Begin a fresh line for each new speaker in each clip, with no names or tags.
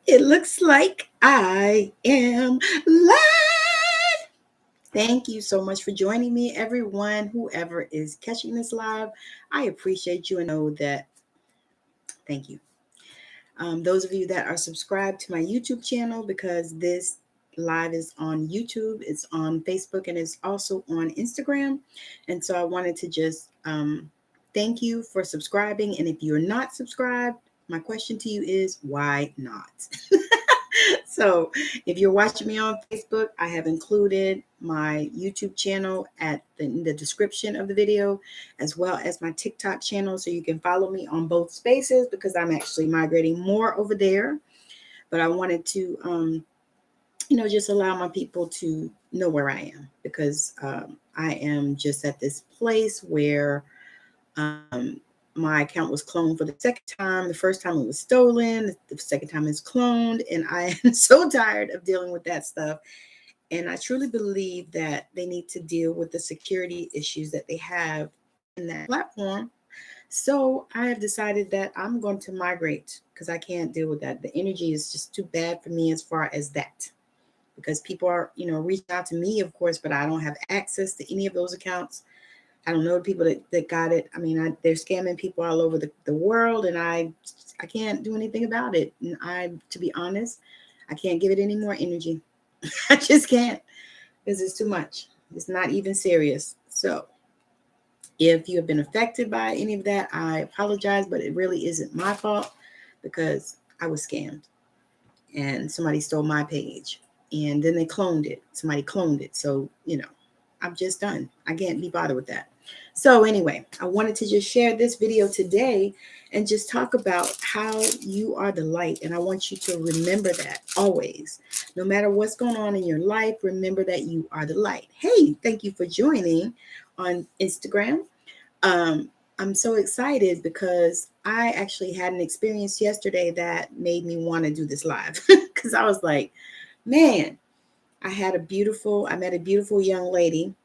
It looks like I am live. Thank you so much for joining me, everyone, whoever is catching this live. I appreciate you and know that. Thank you. Those of you that are subscribed to my YouTube channel, because this live is on YouTube, it's on Facebook, and it's also on Instagram. And so I wanted to just thank you for subscribing. And if you're not subscribed, my question to you is, why not? So if you're watching me on Facebook, I have included my YouTube channel in the description of the video, as well as my TikTok channel. So you can follow me on both spaces, because I'm actually migrating more over there. But I wanted to, just allow my people to know where I am, because I am just at this place where my account was cloned for the second time. The first time it was stolen. The second time it's cloned. And I am so tired of dealing with that stuff. And I truly believe that they need to deal with the security issues that they have in that platform. So I have decided that I'm going to migrate, because I can't deal with that. The energy is just too bad for me as far as that. Because people are, reaching out to me, of course, but I don't have access to any of those accounts. I don't know the people that got it. I mean, they're scamming people all over the world, and I can't do anything about it. And to be honest, I can't give it any more energy. I just can't, because it's too much. It's not even serious. So if you have been affected by any of that, I apologize, but it really isn't my fault, because I was scammed and somebody stole my page, and then they cloned it. Somebody cloned it. So, I'm just done. I can't be bothered with that. So anyway, I wanted to just share this video today and just talk about how you are the light. And I want you to remember that always. No matter what's going on in your life, remember that you are the light. Hey, thank you for joining on Instagram. I'm so excited because I actually had an experience yesterday that made me want to do this live, because I was like, man, I met a beautiful young lady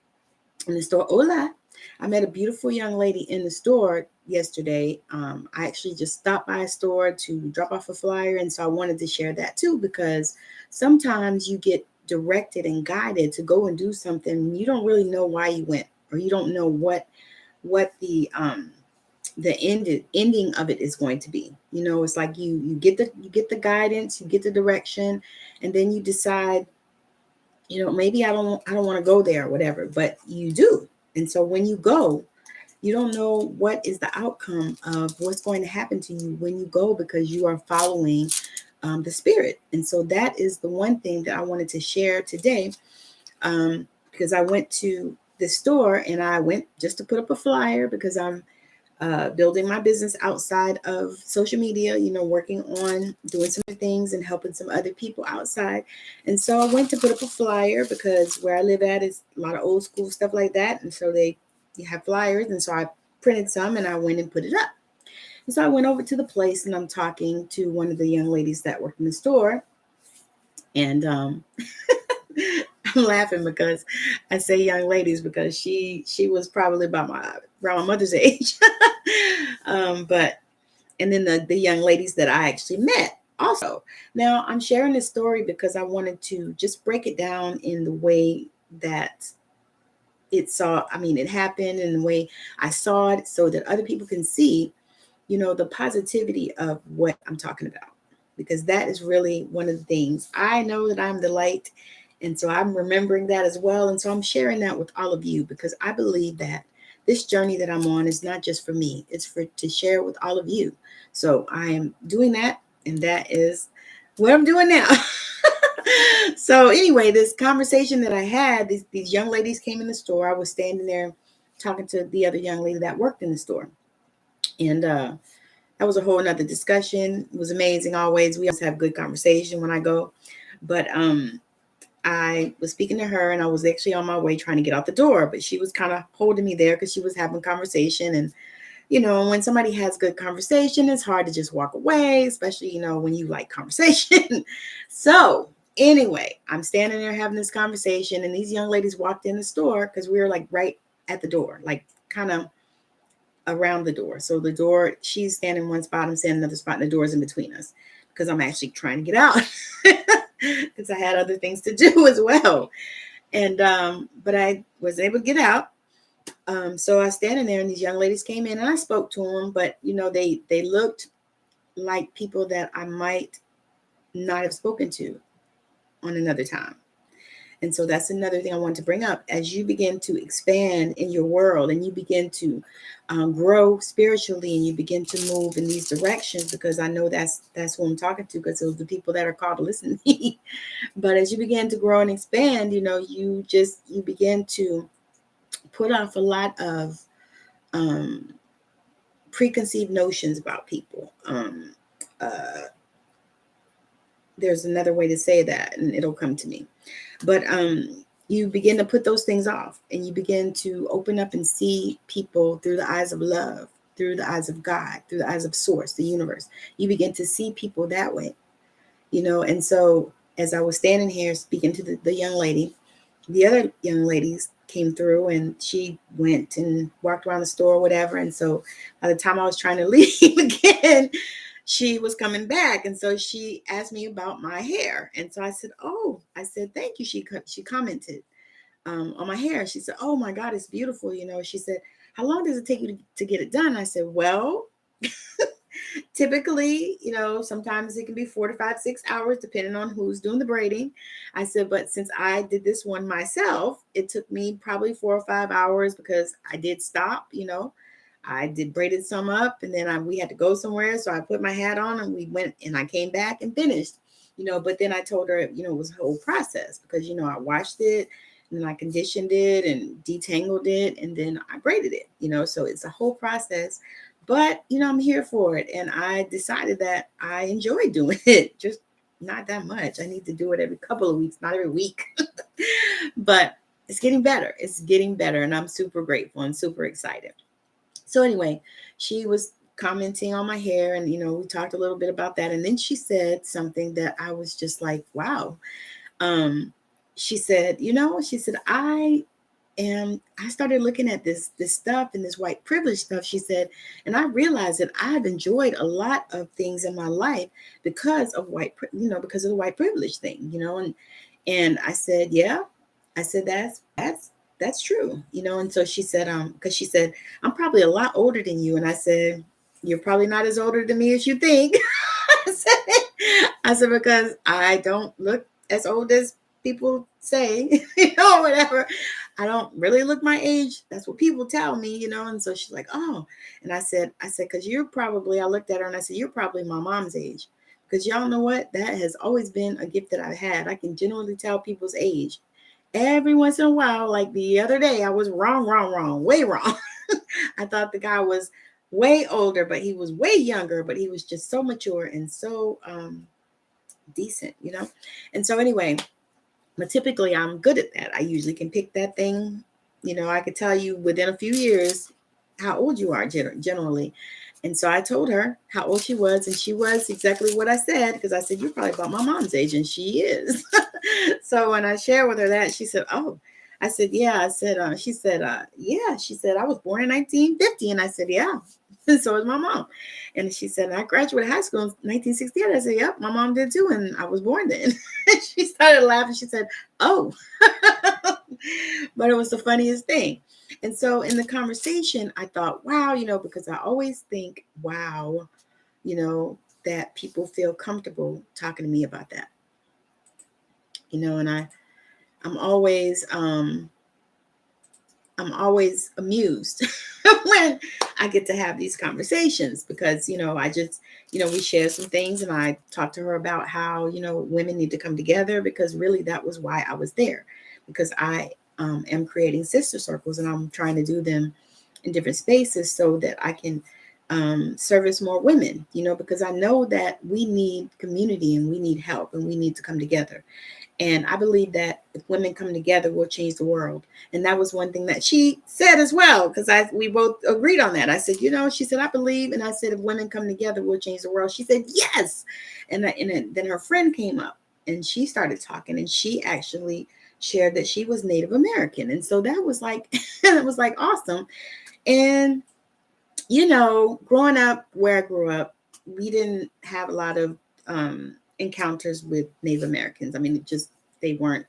in the store. Hola. I met a beautiful young lady in the store yesterday. I actually just stopped by a store to drop off a flyer. And so I wanted to share that too, because sometimes you get directed and guided to go and do something, and you don't really know why you went, or you don't know what the ending of it is going to be. It's like you get the guidance, you get the direction, and then you decide, maybe I don't want to go there or whatever, but you do. And so when you go, you don't know what is the outcome of what's going to happen to you when you go, because you are following the spirit. And so that is the one thing that I wanted to share today, because I went to the store, and I went just to put up a flyer, because I'm building my business outside of social media, working on doing some things and helping some other people outside. And so I went to put up a flyer, because where I live at is a lot of old school stuff like that. And so you have flyers. And so I printed some, and I went and put it up. And so I went over to the place, and I'm talking to one of the young ladies that work in the store. And I'm laughing because I say young ladies, because she was probably around my mother's age. And then the young ladies that I actually met also. Now I'm sharing this story because I wanted to just break it down in the way that it happened, and the way I saw it, so that other people can see, the positivity of what I'm talking about, because that is really one of the things. I know that I'm the light. And so I'm remembering that as well. And so I'm sharing that with all of you, because I believe that this journey that I'm on is not just for me, it's to share with all of you. So I am doing that, and that is what I'm doing now. So anyway, this conversation that I had, these young ladies came in the store. I was standing there talking to the other young lady that worked in the store. And that was a whole nother discussion. It was amazing. Always, we always have good conversation when I go. But I was speaking to her, and I was actually on my way trying to get out the door, but she was kind of holding me there, because she was having conversation. And, when somebody has good conversation, it's hard to just walk away, especially, when you like conversation. So anyway, I'm standing there having this conversation, and these young ladies walked in the store, because we were like right at the door, like kind of around the door. So the door, she's standing in one spot, I'm standing in another spot, and the door's in between us. because I'm actually trying to get out because I had other things to do as well. And but I was able to get out. So I was standing there, and these young ladies came in, and I spoke to them. But they looked like people that I might not have spoken to on another time. And so that's another thing I want to bring up. As you begin to expand in your world, and you begin to grow spiritually, and you begin to move in these directions, because I know that's who I'm talking to, because those are the people that are called to listen to me. But as you begin to grow and expand, you begin to put off a lot of preconceived notions about people. There's another way to say that, and it'll come to me. But you begin to put those things off, and you begin to open up and see people through the eyes of love, through the eyes of God, through the eyes of source, the universe. You begin to see people that way, And so as I was standing here speaking to the young lady, the other young ladies came through, and she went and walked around the store or whatever. And so by the time I was trying to leave again, she was coming back. And so she asked me about my hair. And so I said, thank you. She commented on my hair. She said, oh my God, it's beautiful. She said, how long does it take you to get it done? I said, well, typically, sometimes it can be 4 to 5, 6 hours, depending on who's doing the braiding. I said, but since I did this one myself, it took me probably 4 or 5 hours, because I did stop, I did braided some up, and then we had to go somewhere. So I put my hat on, and we went, and I came back and finished, but then I told her, it was a whole process, because, I washed it, and then I conditioned it and detangled it, and then I braided it, so it's a whole process. But, I'm here for it. And I decided that I enjoy doing it, just not that much. I need to do it every couple of weeks, not every week. But it's getting better. It's getting better. And I'm super grateful and super excited. So anyway, she was commenting on my hair, and, we talked a little bit about that. And then she said something that I was just like, wow. She said, I started looking at this stuff and this white privilege stuff, she said, and I realized that I've enjoyed a lot of things in my life because of because of the white privilege thing, and I said, yeah, I said, that's true, and so she said, because she said, I'm probably a lot older than you, and I said, you're probably not as older than me as you think. I said, because I don't look as old as people say, whatever. I don't really look my age. That's what people tell me, And so she's like, oh. And I said, because I looked at her and I said, you're probably my mom's age. Because y'all know what? That has always been a gift that I've had. I can generally tell people's age. Every once in a while, like the other day, I was wrong, way wrong. I thought the guy was way older, but he was way younger, but he was just so mature and so decent, And so anyway, but typically I'm good at that. I usually can pick that thing. I could tell you within a few years how old you are generally. And so I told her how old she was, and she was exactly what I said, because I said, you're probably about my mom's age, and she is. So when I shared with her that, she said, oh. I said, yeah. I said, she said, yeah. She said, I was born in 1950. And I said, yeah. And so is my mom. And she said, I graduated high school in 1968. I said, yep, my mom did too. And I was born then. She started laughing. She said, oh. But it was the funniest thing. And so in the conversation, I thought, wow, because I always think, wow, that people feel comfortable talking to me about that. And I'm always amused when I get to have these conversations, because, I just, we share some things, and I talked to her about how, women need to come together, because really that was why I was there, because I am creating sister circles, and I'm trying to do them in different spaces so that I can service more women, because I know that we need community, and we need help, and we need to come together. And I believe that if women come together, we'll change the world. And that was one thing that she said as well, because we both agreed on that. I said, she said, I believe. And I said, if women come together, we'll change the world. She said, yes. And then her friend came up, and she started talking, and she actually shared that she was Native American. And so that was like, it was like awesome. And, growing up where I grew up, we didn't have a lot of encounters with Native Americans. I mean, they weren't,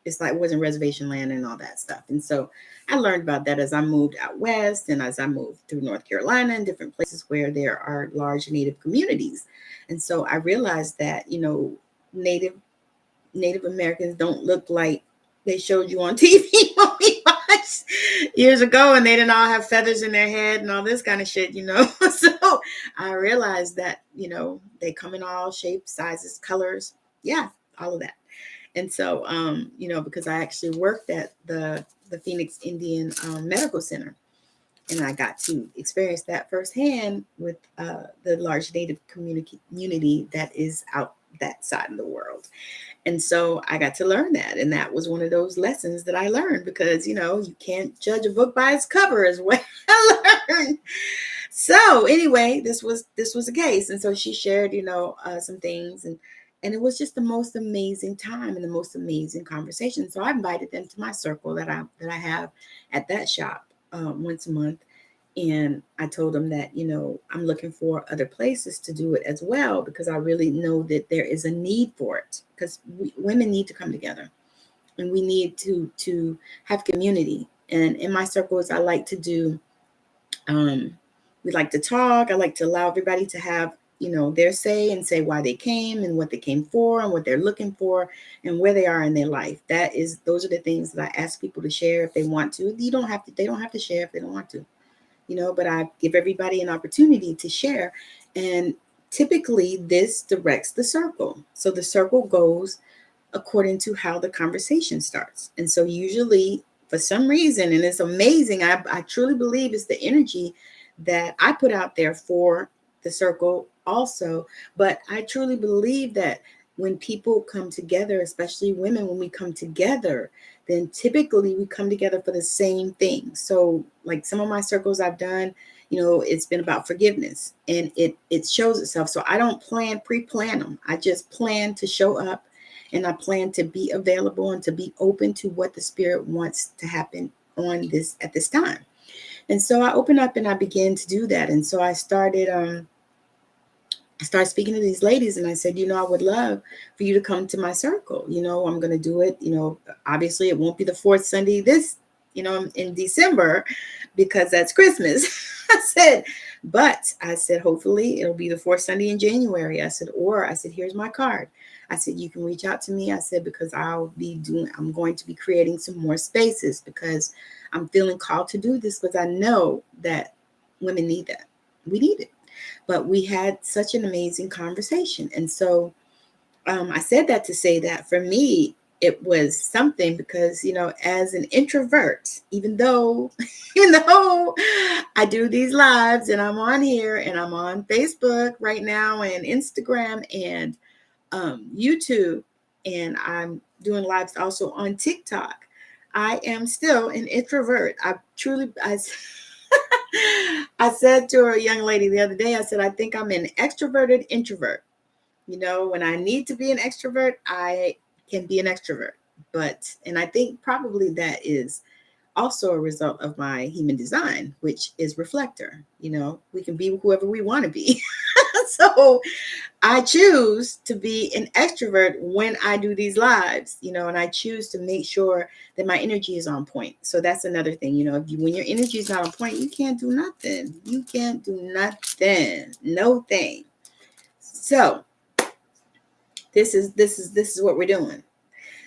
it's like it wasn't reservation land and all that stuff. And so I learned about that as I moved out west and as I moved through North Carolina and different places where there are large Native communities. And so I realized that, Native Americans don't look like they showed you on TV when we watched years ago, and they didn't all have feathers in their head and all this kind of shit. So I realized that, they come in all shapes, sizes, colors. Yeah, all of that. And so, because I actually worked at the Phoenix Indian Medical Center, and I got to experience that firsthand with the large Native community that is out that side of the world. And so I got to learn that. And that was one of those lessons that I learned because, you can't judge a book by its cover as well. I learned. So anyway, this was the case. And so she shared, some things and it was just the most amazing time and the most amazing conversation. So I invited them to my circle that I have at that shop once a month. And I told them that, I'm looking for other places to do it as well, because I really know that there is a need for it, because women need to come together and we need to have community. And in my circles, I like to do, we like to talk. I like to allow everybody to have, their say and say why they came and what they came for and what they're looking for and where they are in their life. Those are the things that I ask people to share if they want to. They don't have to share if they don't want to. But I give everybody an opportunity to share. And typically this directs the circle. So the circle goes according to how the conversation starts. And so usually for some reason, and it's amazing, I truly believe it's the energy that I put out there for the circle also. But I truly believe that when people come together, especially women, when we come together, then typically we come together for the same thing. So like some of my circles I've done, it's been about forgiveness, and it shows itself. So I don't pre-plan them. I just plan to show up, and I plan to be available and to be open to what the spirit wants to happen at this time. And so I open up and I begin to do that. And so I started speaking to these ladies, and I said, I would love for you to come to my circle. I'm going to do it. Obviously it won't be the fourth Sunday in December, because that's Christmas. I said, hopefully it'll be the fourth Sunday in January. I said, here's my card. I said, you can reach out to me. I said, because I'm going to be creating some more spaces, because I'm feeling called to do this, because I know that women need that. We need it. But we had such an amazing conversation. And so I said that to say that for me, it was something, because, as an introvert, even though I do these lives and I'm on here and I'm on Facebook right now and Instagram and YouTube, and I'm doing lives also on TikTok, I am still an introvert. I said to a young lady the other day, I said, I think I'm an extroverted introvert. When I need to be an extrovert, I can be an extrovert. And I think probably that is also a result of my human design, which is reflector. We can be whoever we want to be. So I choose to be an extrovert when I do these lives, and I choose to make sure that my energy is on point. So that's another thing, when your energy is not on point, you can't do nothing. You can't do nothing. No thing. So this is what we're doing.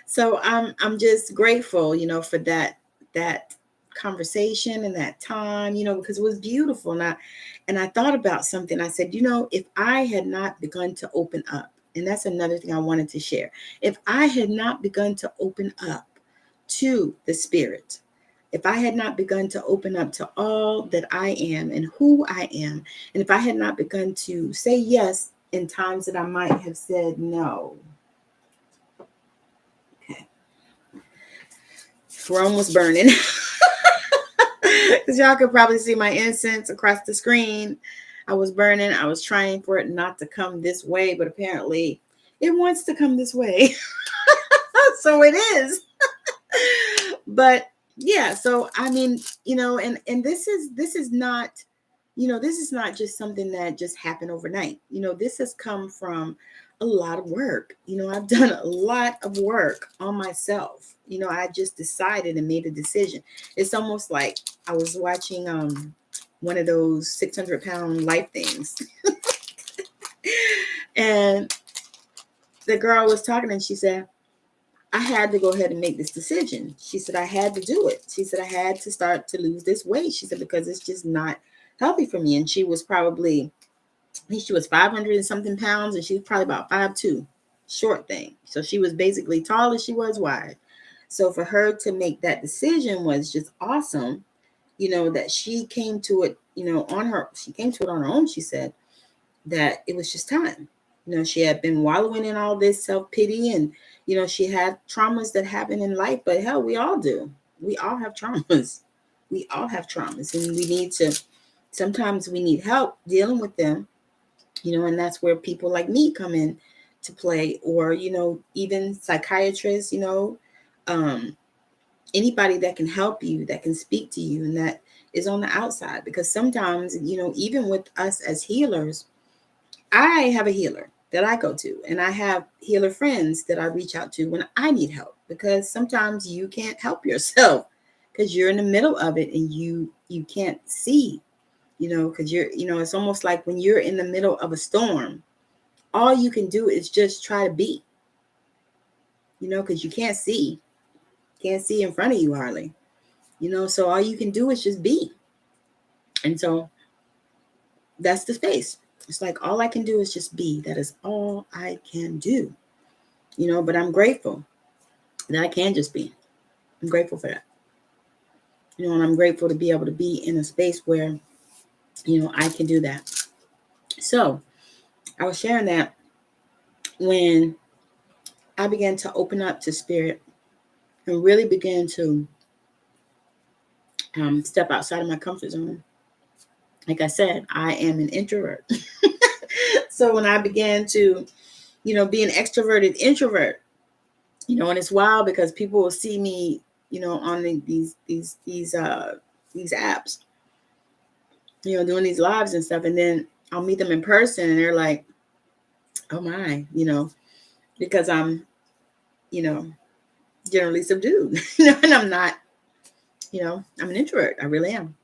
So I'm just grateful, for that conversation and that time, because it was beautiful. And I thought about something. I said, if I had not begun to open up, and that's another thing I wanted to share. If I had not begun to open up to the spirit, if I had not begun to open up to all that I am and who I am, and if I had not begun to say yes in times that I might have said no. Okay. Rome was burning. Because y'all could probably see my incense across the screen. I was burning. I was trying for it not to come this way, but apparently it wants to come this way. So it is. But yeah, so I mean, and this is not This is not just something that just happened overnight. This has come from a lot of work. I've done a lot of work on myself. I just decided and made a decision. It's almost like I was watching one of those 600-pound life things. And the girl was talking and she said, I had to go ahead and make this decision. She said, I had to do it. She said, I had to start to lose this weight. She said, because it's just not healthy for me. And she was probably, I think she was 500 and something pounds, and she was probably about 5'2", short thing. So she was basically tall as she was wide. So for her to make that decision was just awesome. That she came to it, she came to it on her own. She said that it was just time. She had been wallowing in all this self-pity, and, she had traumas that happen in life, but hell, we all do. We all have traumas. We all have traumas, and sometimes we need help dealing with them, and that's where people like me come in to play, or, even psychiatrists, anybody that can help you, that can speak to you, and that is on the outside. Because sometimes, even with us as healers, I have a healer that I go to, and I have healer friends that I reach out to when I need help, because sometimes you can't help yourself because you're in the middle of it and you can't see, because it's almost like when you're in the middle of a storm, all you can do is just try to be, because you can't see in front of you hardly, so all you can do is just be. And so that's the space. It's like all I can do is just be. That is all I can do. But I'm grateful that I can just be. I'm grateful for that. And I'm grateful to be able to be in a space where, I can do that. So I was sharing that when I began to open up to spirit and really began to step outside of my comfort zone. Like I said, I am an introvert. So when I began to, be an extroverted introvert, and it's wild because people will see me, on these apps, doing these lives and stuff. And then I'll meet them in person and they're like, oh my, because I'm, generally subdued, and I'm not, I'm an introvert. I really am.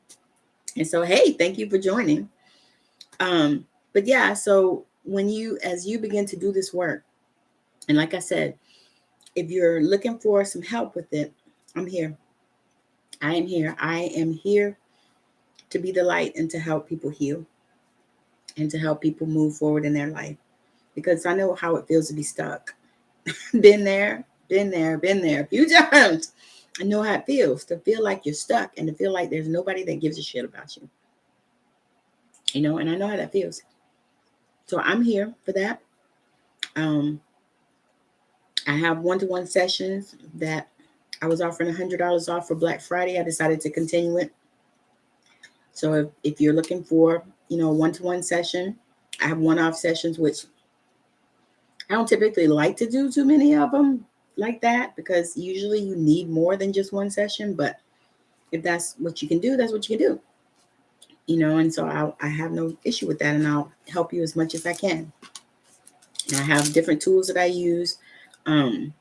And so, hey, thank you for joining. But yeah, so as you begin to do this work, and like I said, if you're looking for some help with it, I'm here. I am here. I am here to be the light and to help people heal and to help people move forward in their life, because I know how it feels to be stuck. Been there a few times. I know how it feels to feel like you're stuck and to feel like there's nobody that gives a shit about you. And I know how that feels. So I'm here for that. I have one-to-one sessions that I was offering $100 off for Black Friday. I decided to continue it. So if you're looking for, a one-to-one session, I have one-off sessions, which I don't typically like to do too many of them like that, because usually you need more than just one session. But if that's what you can do, that's what you can do. And so I have no issue with that, and I'll help you as much as I can. And I have different tools that I use. I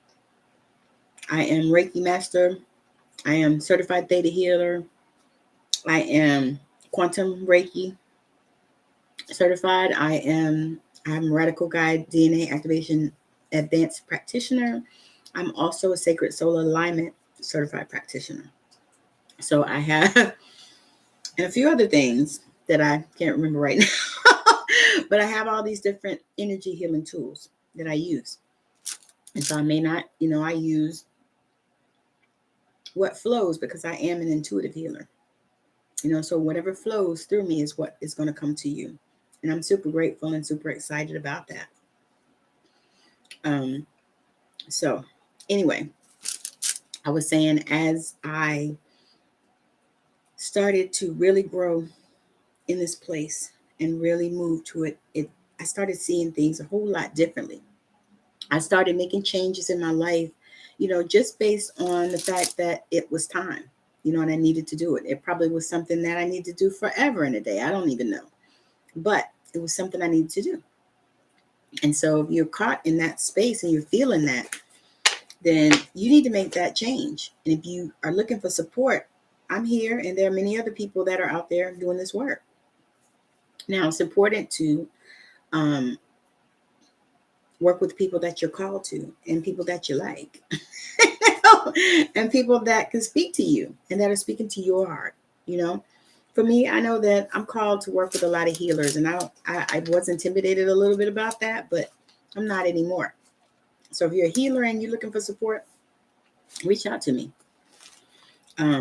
am Reiki Master. I am Certified Theta Healer. I am Quantum Reiki Certified. I'm Radical Guide DNA Activation Advanced Practitioner. I'm also a Sacred Soul Alignment Certified Practitioner. So I have and a few other things that I can't remember right now. But I have all these different energy healing tools that I use. And so I may not, I use what flows, because I am an intuitive healer. So whatever flows through me is what is going to come to you. And I'm super grateful and super excited about that. So anyway, I was saying, as I started to really grow in this place and really move to it, I started seeing things a whole lot differently. I started making changes in my life, just based on the fact that it was time. and I needed to do it. It probably was something that I need to do forever in a day. I don't even know. But it was something I needed to do. And so if you're caught in that space and you're feeling that, then you need to make that change. And if you are looking for support, I'm here, and there are many other people that are out there doing this work. Now, it's important to work with people that you're called to and people that you like and people that can speak to you and that are speaking to your heart. For me, I know that I'm called to work with a lot of healers, and I was intimidated a little bit about that, but I'm not anymore. So if you're a healer and you're looking for support, reach out to me,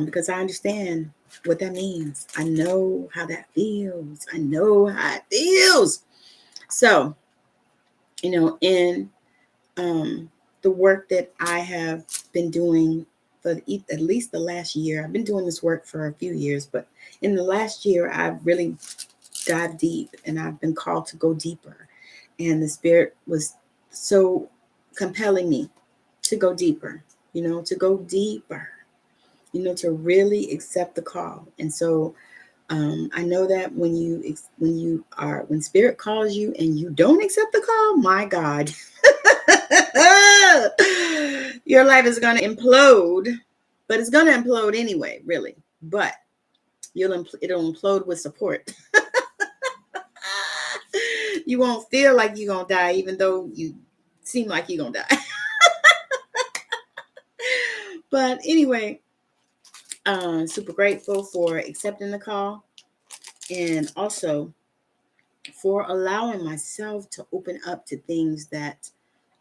because I understand what that means. I know how that feels. I know how it feels. So, in the work that I have been doing for at least the last year, I've been doing this work for a few years, but in the last year, I've really dived deep, and I've been called to go deeper. And the Spirit was so compelling me to go deeper, to go deeper, to really accept the call. And so I know that when Spirit calls you and you don't accept the call, my God, your life is going to implode, but it's going to implode anyway, really. But it'll implode with support. You won't feel like you're going to die, even though you seem like you're going to die. But anyway, super grateful for accepting the call, and also for allowing myself to open up to things that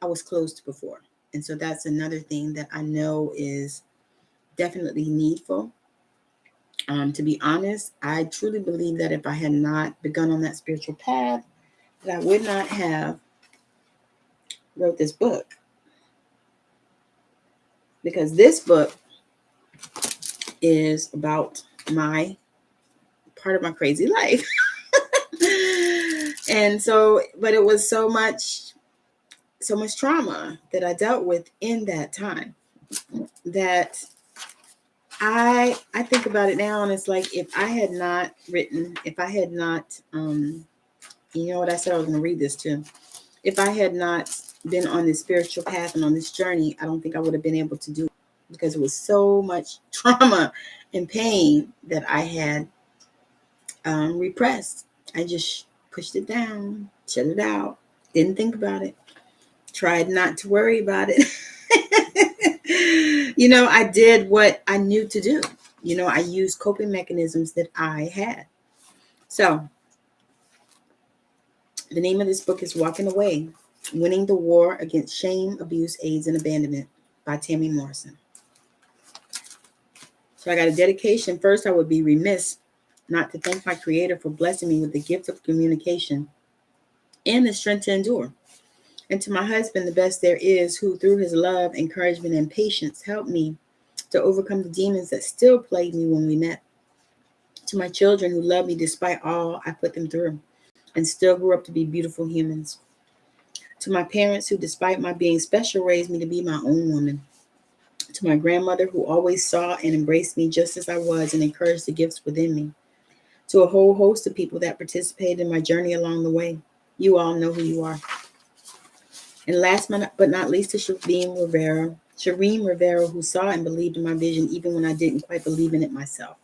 I was closed to before. And so that's another thing that I know is definitely needful. To be honest, I truly believe that if I had not begun on that spiritual path, that I would not have wrote this book. Because this book is about part of my crazy life. And so, but it was so much trauma that I dealt with in that time that I think about it now, and it's like, if I had not, what I said I was going to read this too. If I had not been on this spiritual path and on this journey, I don't think I would have been able to do it, because it was so much trauma and pain that I had repressed. I just pushed it down, shut it out, didn't think about it, tried not to worry about it. I did what I knew to do. I used coping mechanisms that I had. So the name of this book is Walking Away, Winning the War Against Shame, Abuse, AIDS, and Abandonment by Tammi Morrison. So I got a dedication. First, I would be remiss not to thank my Creator for blessing me with the gift of communication and the strength to endure. And to my husband, the best there is, who through his love, encouragement, and patience helped me to overcome the demons that still plagued me when we met. To my children, who love me despite all I put them through and still grew up to be beautiful humans. To my parents, who despite my being special, raised me to be my own woman. To my grandmother, who always saw and embraced me just as I was and encouraged the gifts within me. To a whole host of people that participated in my journey along the way. You all know who you are. And last but not least, to Shireen Rivera, who saw and believed in my vision even when I didn't quite believe in it myself.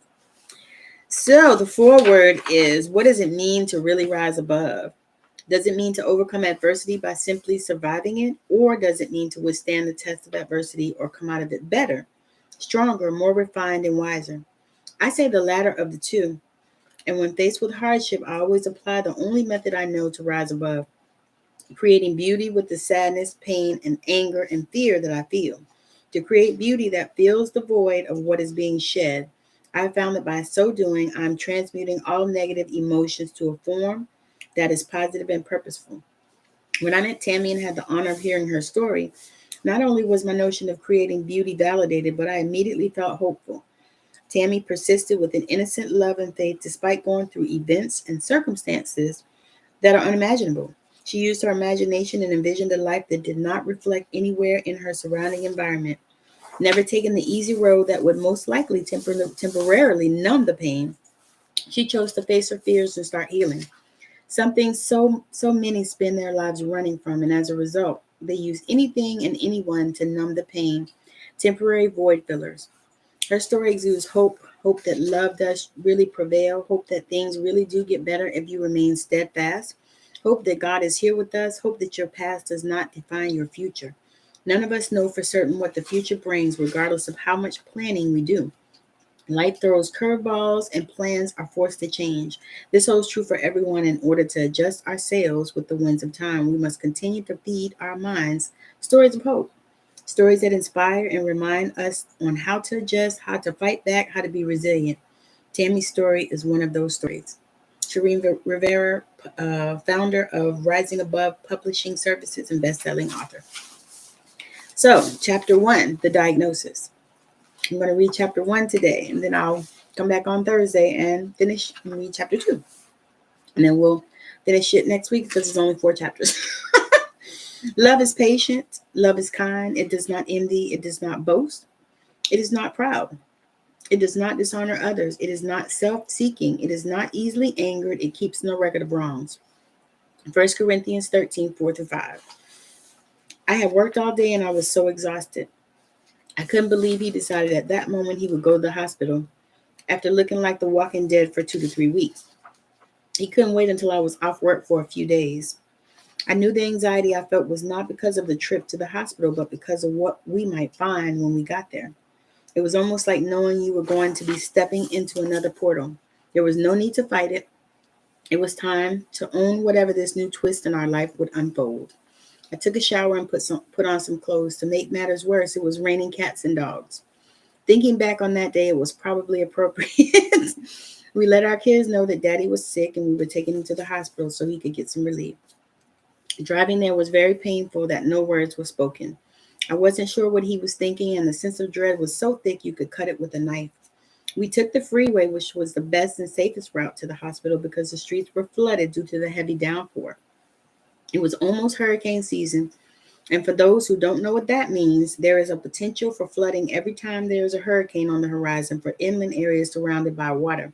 So the foreword is, what does it mean to really rise above? Does it mean to overcome adversity by simply surviving it? Or does it mean to withstand the test of adversity or come out of it better, stronger, more refined, and wiser? I say the latter of the two. And when faced with hardship, I always apply the only method I know to rise above, creating beauty with the sadness, pain, and anger and fear that I feel. To create beauty that fills the void of what is being shed, I have found that by so doing, I'm transmuting all negative emotions to a form that is positive and purposeful. When I met Tammi and had the honor of hearing her story, not only was my notion of creating beauty validated, but I immediately felt hopeful. Tammi persisted with an innocent love and faith despite going through events and circumstances that are unimaginable. She used her imagination and envisioned a life that did not reflect anywhere in her surrounding environment. Never taking the easy road that would most likely temporarily numb the pain, she chose to face her fears and start healing. Something so many spend their lives running from, and as a result, they use anything and anyone to numb the pain, temporary void fillers. Her story exudes hope, hope that love does really prevail, hope that things really do get better if you remain steadfast, hope that God is here with us, hope that your past does not define your future. None of us know for certain what the future brings, regardless of how much planning we do. Life throws curveballs and plans are forced to change. This holds true for everyone. In order to adjust our sails with the winds of time, we must continue to feed our minds stories of hope, stories that inspire and remind us on how to adjust, how to fight back, how to be resilient. Tammy's story is one of those stories. Shireen Rivera, founder of Rising Above Publishing Services and best-selling author. So, chapter 1, the diagnosis. I'm going to read chapter 1 today, and then I'll come back on Thursday and finish and read chapter 2. And then we'll finish it next week because it's only 4 chapters. Love is patient. Love is kind. It does not envy. It does not boast. It is not proud. It does not dishonor others. It is not self-seeking. It is not easily angered. It keeps no record of wrongs. 1 Corinthians 13, 4-5. I had worked all day and I was so exhausted. I couldn't believe he decided at that moment he would go to the hospital after looking like the walking dead for 2 to 3 weeks. He couldn't wait until I was off work for a few days. I knew the anxiety I felt was not because of the trip to the hospital, but because of what we might find when we got there. It was almost like knowing you were going to be stepping into another portal. There was no need to fight it. It was time to own whatever this new twist in our life would unfold. I took a shower and put on some clothes. To make matters worse, it was raining cats and dogs. Thinking back on that day, it was probably appropriate. We let our kids know that Daddy was sick and we were taking him to the hospital so he could get some relief. Driving there was very painful that no words were spoken. I wasn't sure what he was thinking, and the sense of dread was so thick you could cut it with a knife. We took the freeway, which was the best and safest route to the hospital because the streets were flooded due to the heavy downpour. It was almost hurricane season, and for those who don't know what that means, there is a potential for flooding every time there is a hurricane on the horizon for inland areas surrounded by water.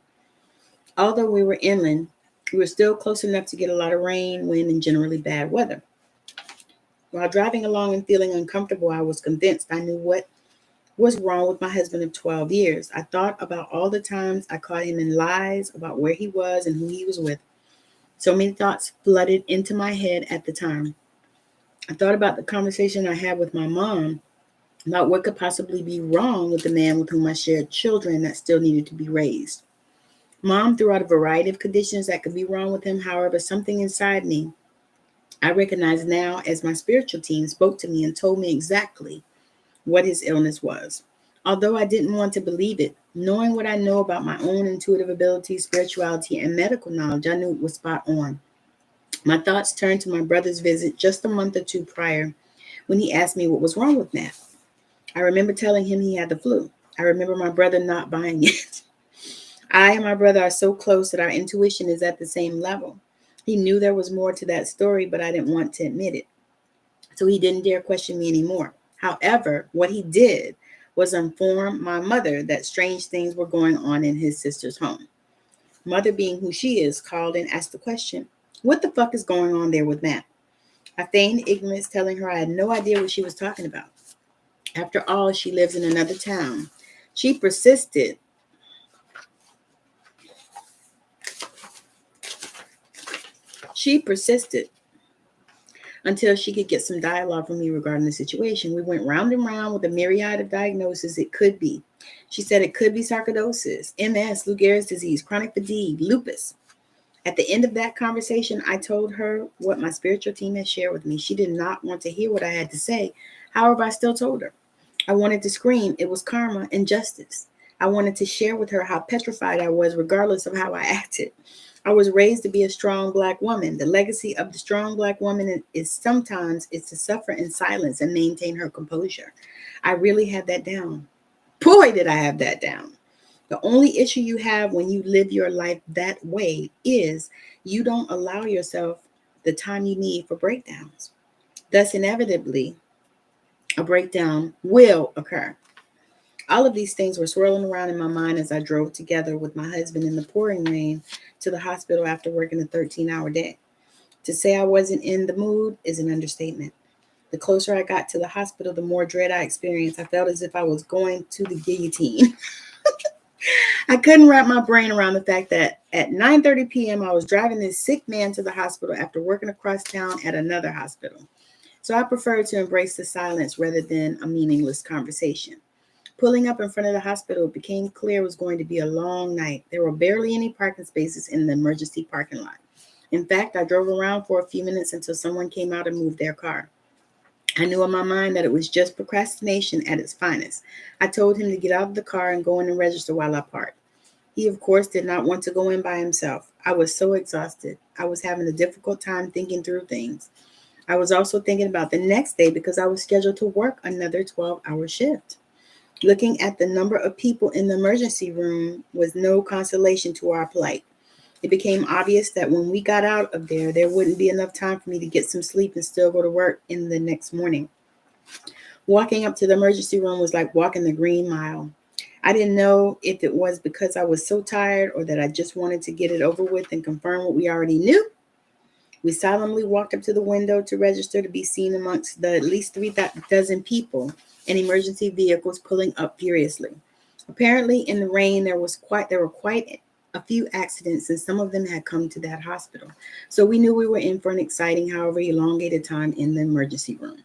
Although we were inland, we were still close enough to get a lot of rain, wind, and generally bad weather. While driving along and feeling uncomfortable, I was convinced I knew what was wrong with my husband of 12 years. I thought about all the times I caught him in lies about where he was and who he was with. So many thoughts flooded into my head at the time. I thought about the conversation I had with my mom about what could possibly be wrong with the man with whom I shared children that still needed to be raised. Mom threw out a variety of conditions that could be wrong with him. However, something inside me, I recognize now as my spiritual team spoke to me and told me exactly what his illness was. Although I didn't want to believe it, knowing what I know about my own intuitive abilities, spirituality, and medical knowledge, I knew it was spot on. My thoughts turned to my brother's visit just a month or two prior when he asked me what was wrong with Matt. I remember telling him he had the flu. I remember my brother not buying it. I and my brother are so close that our intuition is at the same level. He knew there was more to that story, but I didn't want to admit it. So he didn't dare question me anymore. However, what he did was inform my mother that strange things were going on in his sister's home. Mother, being who she is, called and asked the question, what the fuck is going on there with Matt? I feigned ignorance, telling her I had no idea what she was talking about. After all, she lives in another town. She persisted. Until she could get some dialogue from me regarding the situation. We went round and round with a myriad of diagnoses it could be. She said it could be sarcoidosis, MS, Lou Gehrig's disease, chronic fatigue, lupus. At the end of that conversation, I told her what my spiritual team had shared with me. She did not want to hear what I had to say. However, I still told her. I wanted to scream. It was karma and justice. I wanted to share with her how petrified I was, regardless of how I acted. I was raised to be a strong Black woman. The legacy of the strong Black woman is sometimes to suffer in silence and maintain her composure. I really had that down. Boy, did I have that down. The only issue you have when you live your life that way is you don't allow yourself the time you need for breakdowns. Thus, inevitably, a breakdown will occur. All of these things were swirling around in my mind as I drove together with my husband in the pouring rain to the hospital after working a 13-hour day. To say I wasn't in the mood is an understatement. The closer I got to the hospital, the more dread I experienced. I felt as if I was going to the guillotine. I couldn't wrap my brain around the fact that at 9:30 p.m. I was driving this sick man to the hospital after working across town at another hospital. So I preferred to embrace the silence rather than a meaningless conversation. Pulling up in front of the hospital, it became clear it was going to be a long night. There were barely any parking spaces in the emergency parking lot. In fact, I drove around for a few minutes until someone came out and moved their car. I knew in my mind that it was just procrastination at its finest. I told him to get out of the car and go in and register while I parked. He, of course, did not want to go in by himself. I was so exhausted. I was having a difficult time thinking through things. I was also thinking about the next day because I was scheduled to work another 12-hour shift. Looking at the number of people in the emergency room was no consolation to our plight. It became obvious that when we got out of there wouldn't be enough time for me to get some sleep and still go to work in the next morning. Walking up to the emergency room was like walking the Green Mile. I didn't know if it was because I was so tired or that I just wanted to get it over with and confirm what we already knew. We solemnly walked up to the window to register to be seen amongst the at least 3 dozen people and emergency vehicles pulling up furiously. Apparently, in the rain, there were quite a few accidents, and some of them had come to that hospital. So we knew we were in for an exciting, however elongated time in the emergency room.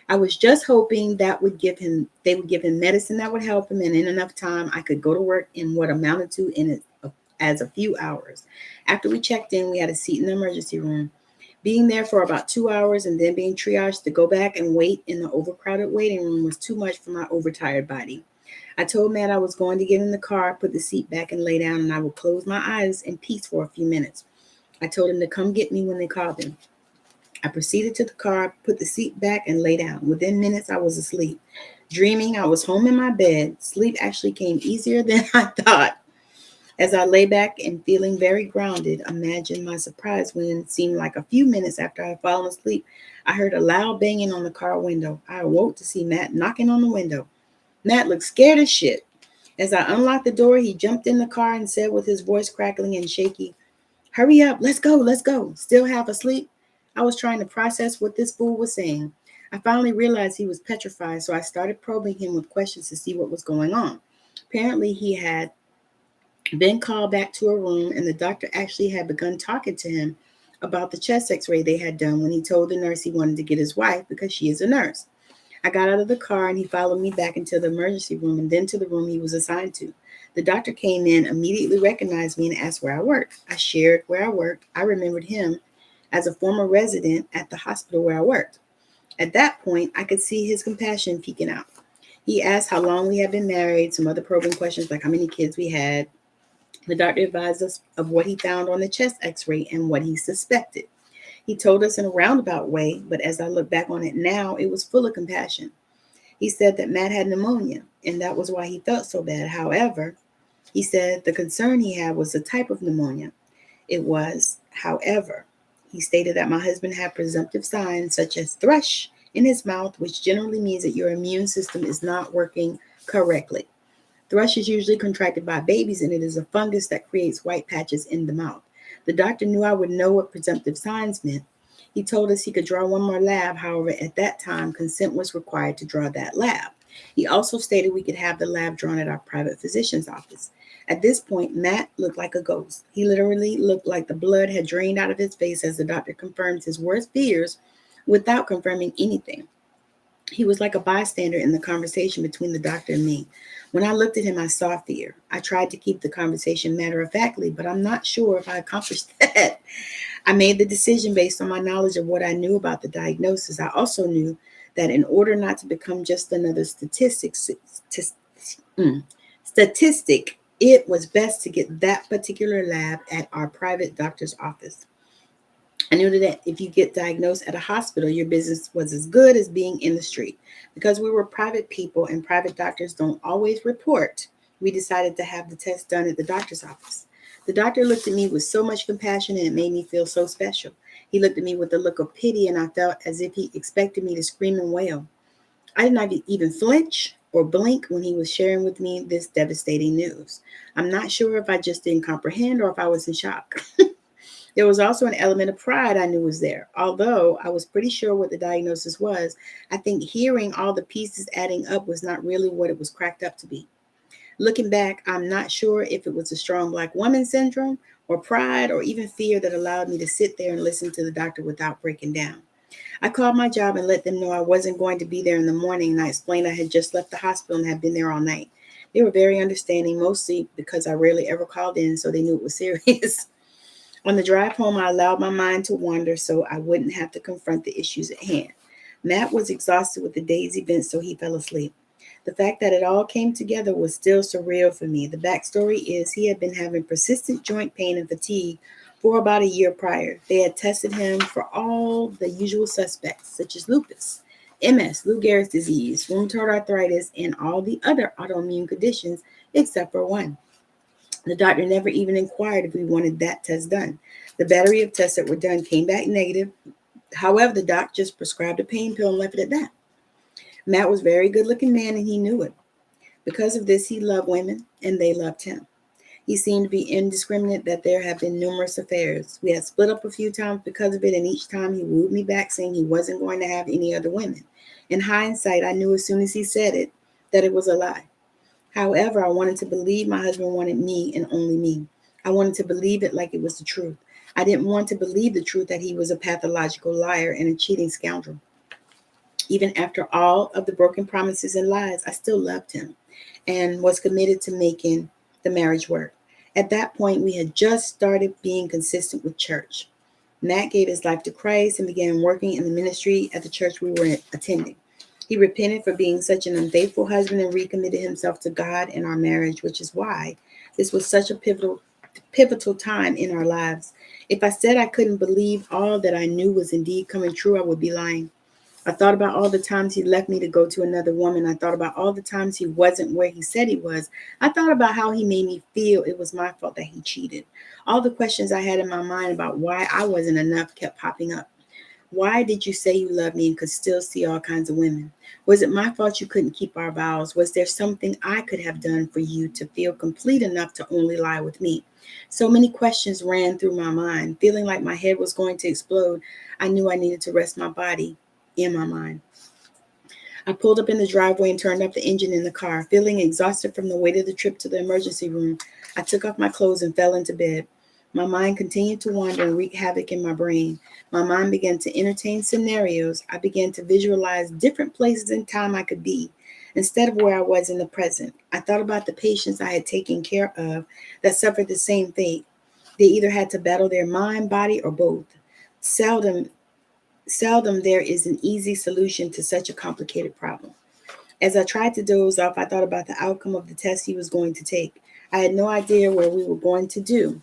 I was just hoping they would give him medicine that would help him, and in enough time, I could go to work in what amounted to as a few hours. After we checked in, we had a seat in the emergency room. Being there for about 2 hours and then being triaged to go back and wait in the overcrowded waiting room was too much for my overtired body. I told Matt I was going to get in the car, put the seat back, and lay down, and I would close my eyes in peace for a few minutes. I told him to come get me when they called him. I proceeded to the car, put the seat back, and lay down. Within minutes, I was asleep. Dreaming I was home in my bed, sleep actually came easier than I thought. As I lay back and feeling very grounded, imagine my surprise when it seemed like a few minutes after I had fallen asleep, I heard a loud banging on the car window. I awoke to see Matt knocking on the window. Matt looked scared as shit. As I unlocked the door, he jumped in the car and said with his voice crackling and shaky, "Hurry up, let's go, let's go." Still half asleep? I was trying to process what this fool was saying. I finally realized he was petrified, so I started probing him with questions to see what was going on. Apparently, he had been called back to a room, and the doctor actually had begun talking to him about the chest x-ray they had done when he told the nurse he wanted to get his wife because she is a nurse. I got out of the car, and he followed me back into the emergency room and then to the room he was assigned to. The doctor came in, immediately recognized me, and asked where I worked. I shared where I worked. I remembered him as a former resident at the hospital where I worked. At that point, I could see his compassion peeking out. He asked how long we had been married, some other probing questions like how many kids we had. The doctor advised us of what he found on the chest x-ray and what he suspected. He told us in a roundabout way, but as I look back on it now, it was full of compassion. He said that Matt had pneumonia, and that was why he felt so bad. However, he said the concern he had was the type of pneumonia. However, he stated that my husband had presumptive signs such as thrush in his mouth, which generally means that your immune system is not working correctly. Thrush is usually contracted by babies, and it is a fungus that creates white patches in the mouth. The doctor knew I would know what presumptive signs meant. He told us he could draw one more lab. However, at that time, consent was required to draw that lab. He also stated we could have the lab drawn at our private physician's office. At this point, Matt looked like a ghost. He literally looked like the blood had drained out of his face as the doctor confirmed his worst fears without confirming anything. He was like a bystander in the conversation between the doctor and me. When I looked at him, I saw fear. I tried to keep the conversation matter-of-factly, but I'm not sure if I accomplished that. I made the decision based on my knowledge of what I knew about the diagnosis. I also knew that in order not to become just another statistic, it was best to get that particular lab at our private doctor's office. I knew that if you get diagnosed at a hospital, your business was as good as being in the street. Because we were private people and private doctors don't always report, we decided to have the test done at the doctor's office. The doctor looked at me with so much compassion, and it made me feel so special. He looked at me with a look of pity, and I felt as if he expected me to scream and wail. I did not even flinch. or blink when he was sharing with me this devastating news. I'm not sure if I just didn't comprehend or if I was in shock. There was also an element of pride I knew was there. Although I was pretty sure what the diagnosis was, I think hearing all the pieces adding up was not really what it was cracked up to be. Looking back, I'm not sure if it was a strong Black woman syndrome or pride or even fear that allowed me to sit there and listen to the doctor without breaking down. I called my job and let them know I wasn't going to be there in the morning, and I explained I had just left the hospital and had been there all night. They were very understanding, mostly because I rarely ever called in, so they knew it was serious. On the drive home, I allowed my mind to wander so I wouldn't have to confront the issues at hand. Matt was exhausted with the day's events, so he fell asleep. The fact that it all came together was still surreal for me. The backstory is he had been having persistent joint pain and fatigue for about a year prior. They had tested him for all the usual suspects, such as lupus, MS, Lou Gehrig's disease, rheumatoid arthritis, and all the other autoimmune conditions except for one. The doctor never even inquired if we wanted that test done. The battery of tests that were done came back negative. However, the doc just prescribed a pain pill and left it at that. Matt was a very good-looking man, and he knew it. Because of this, he loved women, and they loved him. He seemed to be indiscriminate that there had been numerous affairs. We had split up a few times because of it, and each time he wooed me back, saying he wasn't going to have any other women. In hindsight, I knew as soon as he said it that it was a lie. However, I wanted to believe my husband wanted me and only me. I wanted to believe it like it was the truth. I didn't want to believe the truth that he was a pathological liar and a cheating scoundrel. Even after all of the broken promises and lies, I still loved him and was committed to making the marriage work. At that point, we had just started being consistent with church. Matt gave his life to Christ and began working in the ministry at the church we were attending. He repented for being such an unfaithful husband and recommitted himself to God in our marriage, which is why this was such a pivotal time in our lives. If I said I couldn't believe all that I knew was indeed coming true, I would be lying. I thought about all the times he left me to go to another woman. I thought about all the times he wasn't where he said he was. I thought about how he made me feel it was my fault that he cheated. All the questions I had in my mind about why I wasn't enough kept popping up. Why did you say you loved me and could still see all kinds of women? Was it my fault you couldn't keep our vows? Was there something I could have done for you to feel complete enough to only lie with me? So many questions ran through my mind. Feeling like my head was going to explode, I knew I needed to rest my body and my mind. I pulled up in the driveway and turned up the engine in the car. Feeling exhausted from the weight of the trip to the emergency room, I took off my clothes and fell into bed. My mind continued to wander and wreak havoc in my brain. My mind began to entertain scenarios. I began to visualize different places and time I could be instead of where I was in the present. I thought about the patients I had taken care of that suffered the same fate. They either had to battle their mind, body, or both. Seldom there is an easy solution to such a complicated problem. As I tried to doze off, I thought about the outcome of the test he was going to take. I had no idea what we were going to do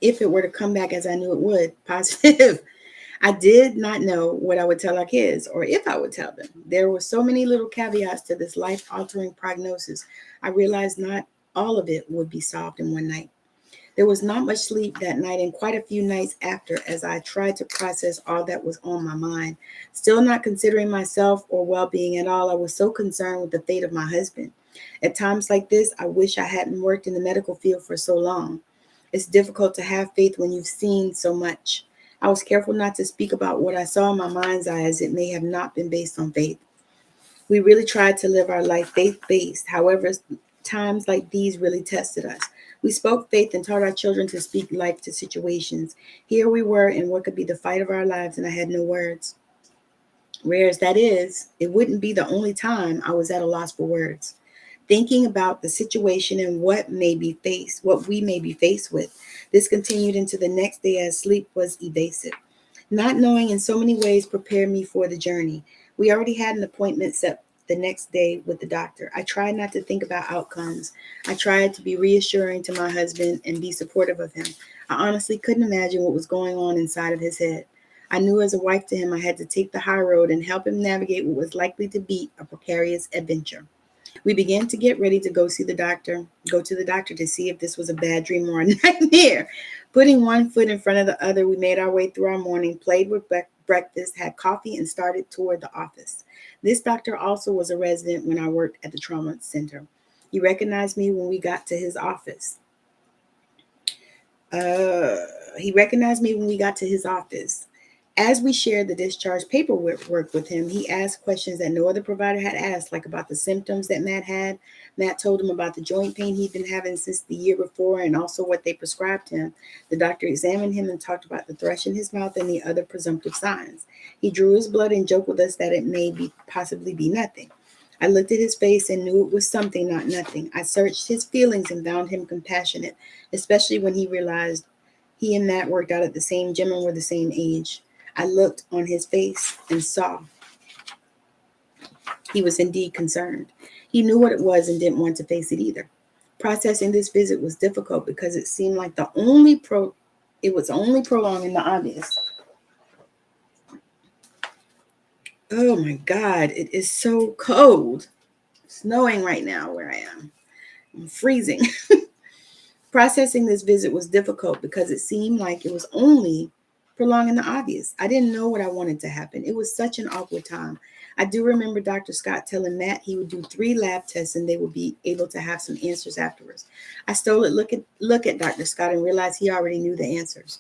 if it were to come back as I knew it would, positive. I did not know what I would tell our kids or if I would tell them. There were so many little caveats to this life-altering prognosis. I realized not all of it would be solved in one night. There was not much sleep that night and quite a few nights after as I tried to process all that was on my mind. Still not considering myself or well-being at all, I was so concerned with the fate of my husband. At times like this, I wish I hadn't worked in the medical field for so long. It's difficult to have faith when you've seen so much. I was careful not to speak about what I saw in my mind's eye as it may have not been based on faith. We really tried to live our life faith-based. However, times like these really tested us. We spoke faith and taught our children to speak life to situations. Here we were in what could be the fight of our lives, and I had no words. Rare as that is, it wouldn't be the only time I was at a loss for words. Thinking about the situation and what we may be faced with. This continued into the next day as sleep was evasive. Not knowing in so many ways prepared me for the journey. We already had an appointment set the next day with the doctor. I tried not to think about outcomes. I tried to be reassuring to my husband and be supportive of him. I honestly couldn't imagine what was going on inside of his head. I knew as a wife to him I had to take the high road and help him navigate what was likely to be a precarious adventure. We began to get ready to go to the doctor to see if this was a bad dream or a nightmare. Putting one foot in front of the other, we made our way through our morning, played with breakfast, had coffee, and started toward the office. This doctor also was a resident when I worked at the trauma center. He recognized me when we got to his office. He recognized me when we got to his office. As we shared the discharge paperwork with him, he asked questions that no other provider had asked, like about the symptoms that Matt had. Matt told him about the joint pain he'd been having since the year before and also what they prescribed him. The doctor examined him and talked about the thrush in his mouth and the other presumptive signs. He drew his blood and joked with us that it may possibly be nothing. I looked at his face and knew it was something, not nothing. I searched his feelings and found him compassionate, especially when he realized he and Matt worked out at the same gym and were the same age. I looked on his face and saw he was indeed concerned. He knew what it was and didn't want to face it either. Processing this visit was difficult because it seemed like it was only prolonging the obvious. Oh my God, it is so cold. It's snowing right now where I am. I'm freezing. Processing this visit was difficult because it seemed like it was only prolonging the obvious. I didn't know what I wanted to happen. It was such an awkward time. I do remember Dr. Scott telling Matt he would do 3 lab tests and they would be able to have some answers afterwards. I stole a look at Dr. Scott and realized he already knew the answers.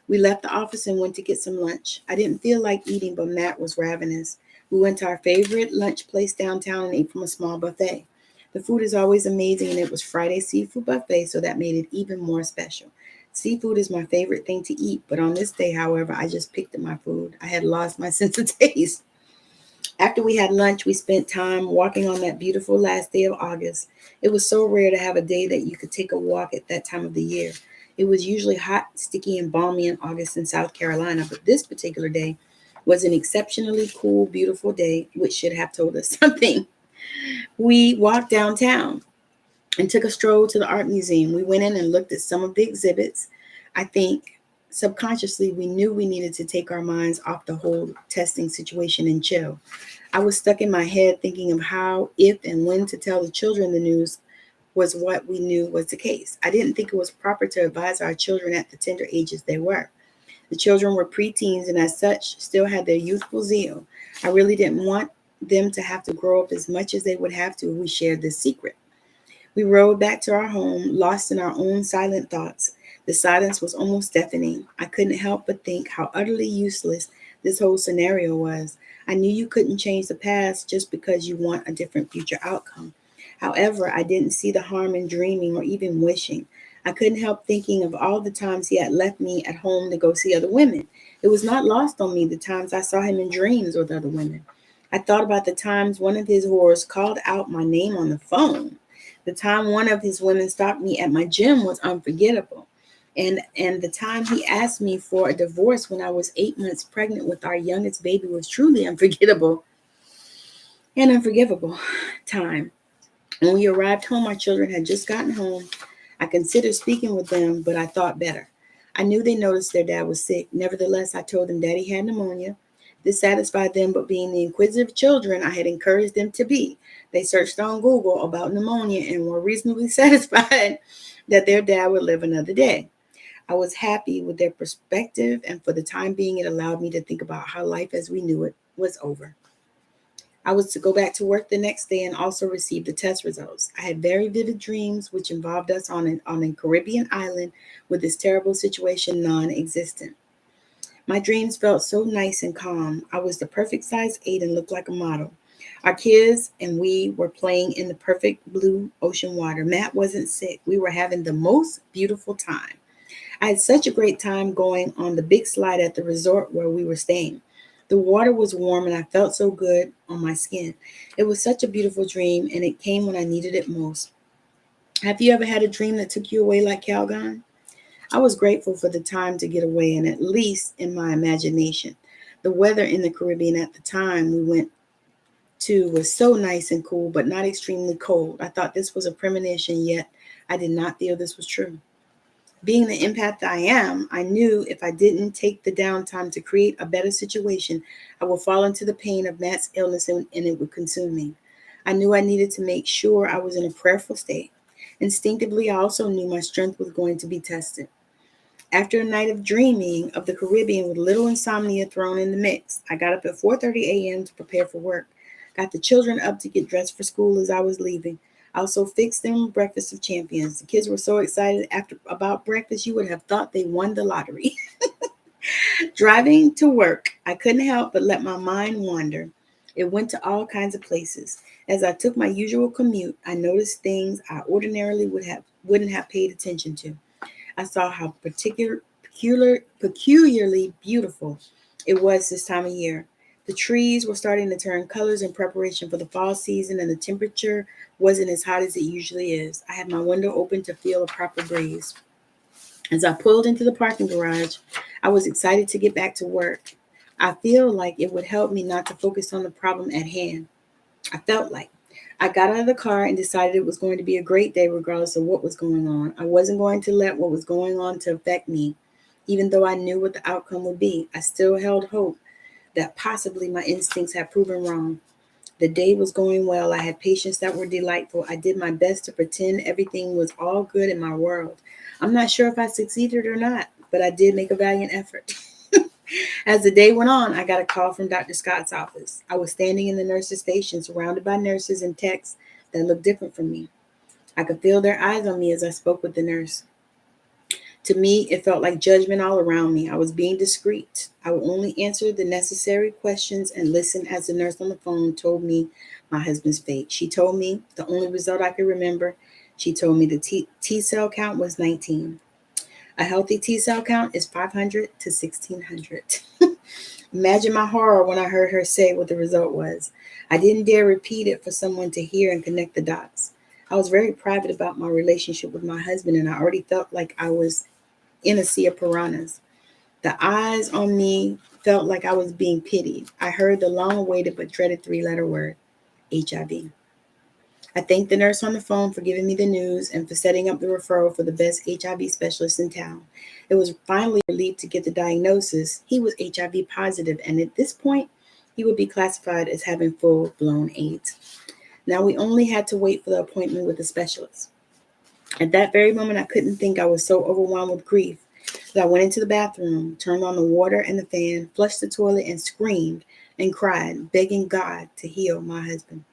We left the office and went to get some lunch. I didn't feel like eating, but Matt was ravenous. We went to our favorite lunch place downtown and ate from a small buffet. The food is always amazing, and it was Friday's seafood buffet, so that made it even more special. Seafood is my favorite thing to eat, but on this day, however, I just picked at my food. I had lost my sense of taste. After we had lunch, we spent time walking on that beautiful last day of August. It was so rare to have a day that you could take a walk at that time of the year. It was usually hot, sticky, and balmy in August in South Carolina, but this particular day was an exceptionally cool, beautiful day, which should have told us something. We walked downtown and took a stroll to the art museum. We went in and looked at some of the exhibits. I think subconsciously we knew we needed to take our minds off the whole testing situation and chill. I was stuck in my head thinking of how, if, and when to tell the children the news was what we knew was the case. I didn't think it was proper to advise our children at the tender ages they were. The children were preteens and as such still had their youthful zeal. I really didn't want them to have to grow up as much as they would have to if we shared this secret. We rode back to our home, lost in our own silent thoughts. The silence was almost deafening. I couldn't help but think how utterly useless this whole scenario was. I knew you couldn't change the past just because you want a different future outcome. However, I didn't see the harm in dreaming or even wishing. I couldn't help thinking of all the times he had left me at home to go see other women. It was not lost on me the times I saw him in dreams with other women. I thought about the times one of his whores called out my name on the phone. The time one of his women stopped me at my gym was unforgettable. And the time he asked me for a divorce when I was 8 months pregnant with our youngest baby was truly unforgettable and unforgivable time. When we arrived home, our children had just gotten home. I considered speaking with them, but I thought better. I knew they noticed their dad was sick. Nevertheless, I told them Daddy had pneumonia. This satisfied them, but being the inquisitive children I had encouraged them to be, they searched on Google about pneumonia and were reasonably satisfied that their dad would live another day. I was happy with their perspective, and for the time being, it allowed me to think about how life as we knew it was over. I was to go back to work the next day and also receive the test results. I had very vivid dreams, which involved us on a Caribbean island with this terrible situation non-existent. My dreams felt so nice and calm. I was the perfect size 8 and looked like a model. Our kids and we were playing in the perfect blue ocean water. Matt wasn't sick. We were having the most beautiful time. I had such a great time going on the big slide at the resort where we were staying. The water was warm and I felt so good on my skin. It was such a beautiful dream and it came when I needed it most. Have you ever had a dream that took you away like Calgon? I was grateful for the time to get away, and at least in my imagination. The weather in the Caribbean at the time we went to was so nice and cool, but not extremely cold. I thought this was a premonition, yet I did not feel this was true. Being the empath that I am, I knew if I didn't take the downtime to create a better situation, I would fall into the pain of Matt's illness and it would consume me. I knew I needed to make sure I was in a prayerful state. Instinctively, I also knew my strength was going to be tested. After a night of dreaming of the Caribbean with little insomnia thrown in the mix, I got up at 4:30 a.m. to prepare for work. Got the children up to get dressed for school as I was leaving. I also fixed them breakfast of champions. The kids were so excited about breakfast, you would have thought they won the lottery. Driving to work, I couldn't help but let my mind wander. It went to all kinds of places. As I took my usual commute, I noticed things I ordinarily wouldn't have paid attention to. I saw how peculiarly beautiful it was this time of year. The trees were starting to turn colors in preparation for the fall season, and the temperature wasn't as hot as it usually is. I had my window open to feel a proper breeze. As I pulled into the parking garage, I was excited to get back to work. I feel like it would help me not to focus on the problem at hand. I felt like I got out of the car and decided it was going to be a great day regardless of what was going on. I wasn't going to let what was going on to affect me. Even though I knew what the outcome would be, I still held hope that possibly my instincts had proven wrong. The day was going well. I had patients that were delightful. I did my best to pretend everything was all good in my world. I'm not sure if I succeeded or not, but I did make a valiant effort. As the day went on, I got a call from Dr. Scott's office. I was standing in the nurse's station, surrounded by nurses and techs that looked different from me. I could feel their eyes on me as I spoke with the nurse. To me, it felt like judgment all around me. I was being discreet. I would only answer the necessary questions and listen as the nurse on the phone told me my husband's fate. She told me the only result I could remember. She told me the T cell count was 19. A healthy T cell count is 500 to 1600. Imagine my horror when I heard her say what the result was. I didn't dare repeat it for someone to hear and connect the dots. I was very private about my relationship with my husband, and I already felt like I was in a sea of piranhas. The eyes on me felt like I was being pitied. I heard the long-awaited but dreaded three-letter word, HIV. I thanked the nurse on the phone for giving me the news and for setting up the referral for the best HIV specialist in town. It was finally a relief to get the diagnosis. He was HIV positive, and at this point, he would be classified as having full-blown AIDS. Now we only had to wait for the appointment with the specialist. At that very moment, I couldn't think. I was so overwhelmed with grief that I went into the bathroom, turned on the water and the fan, flushed the toilet, and screamed and cried, begging God to heal my husband.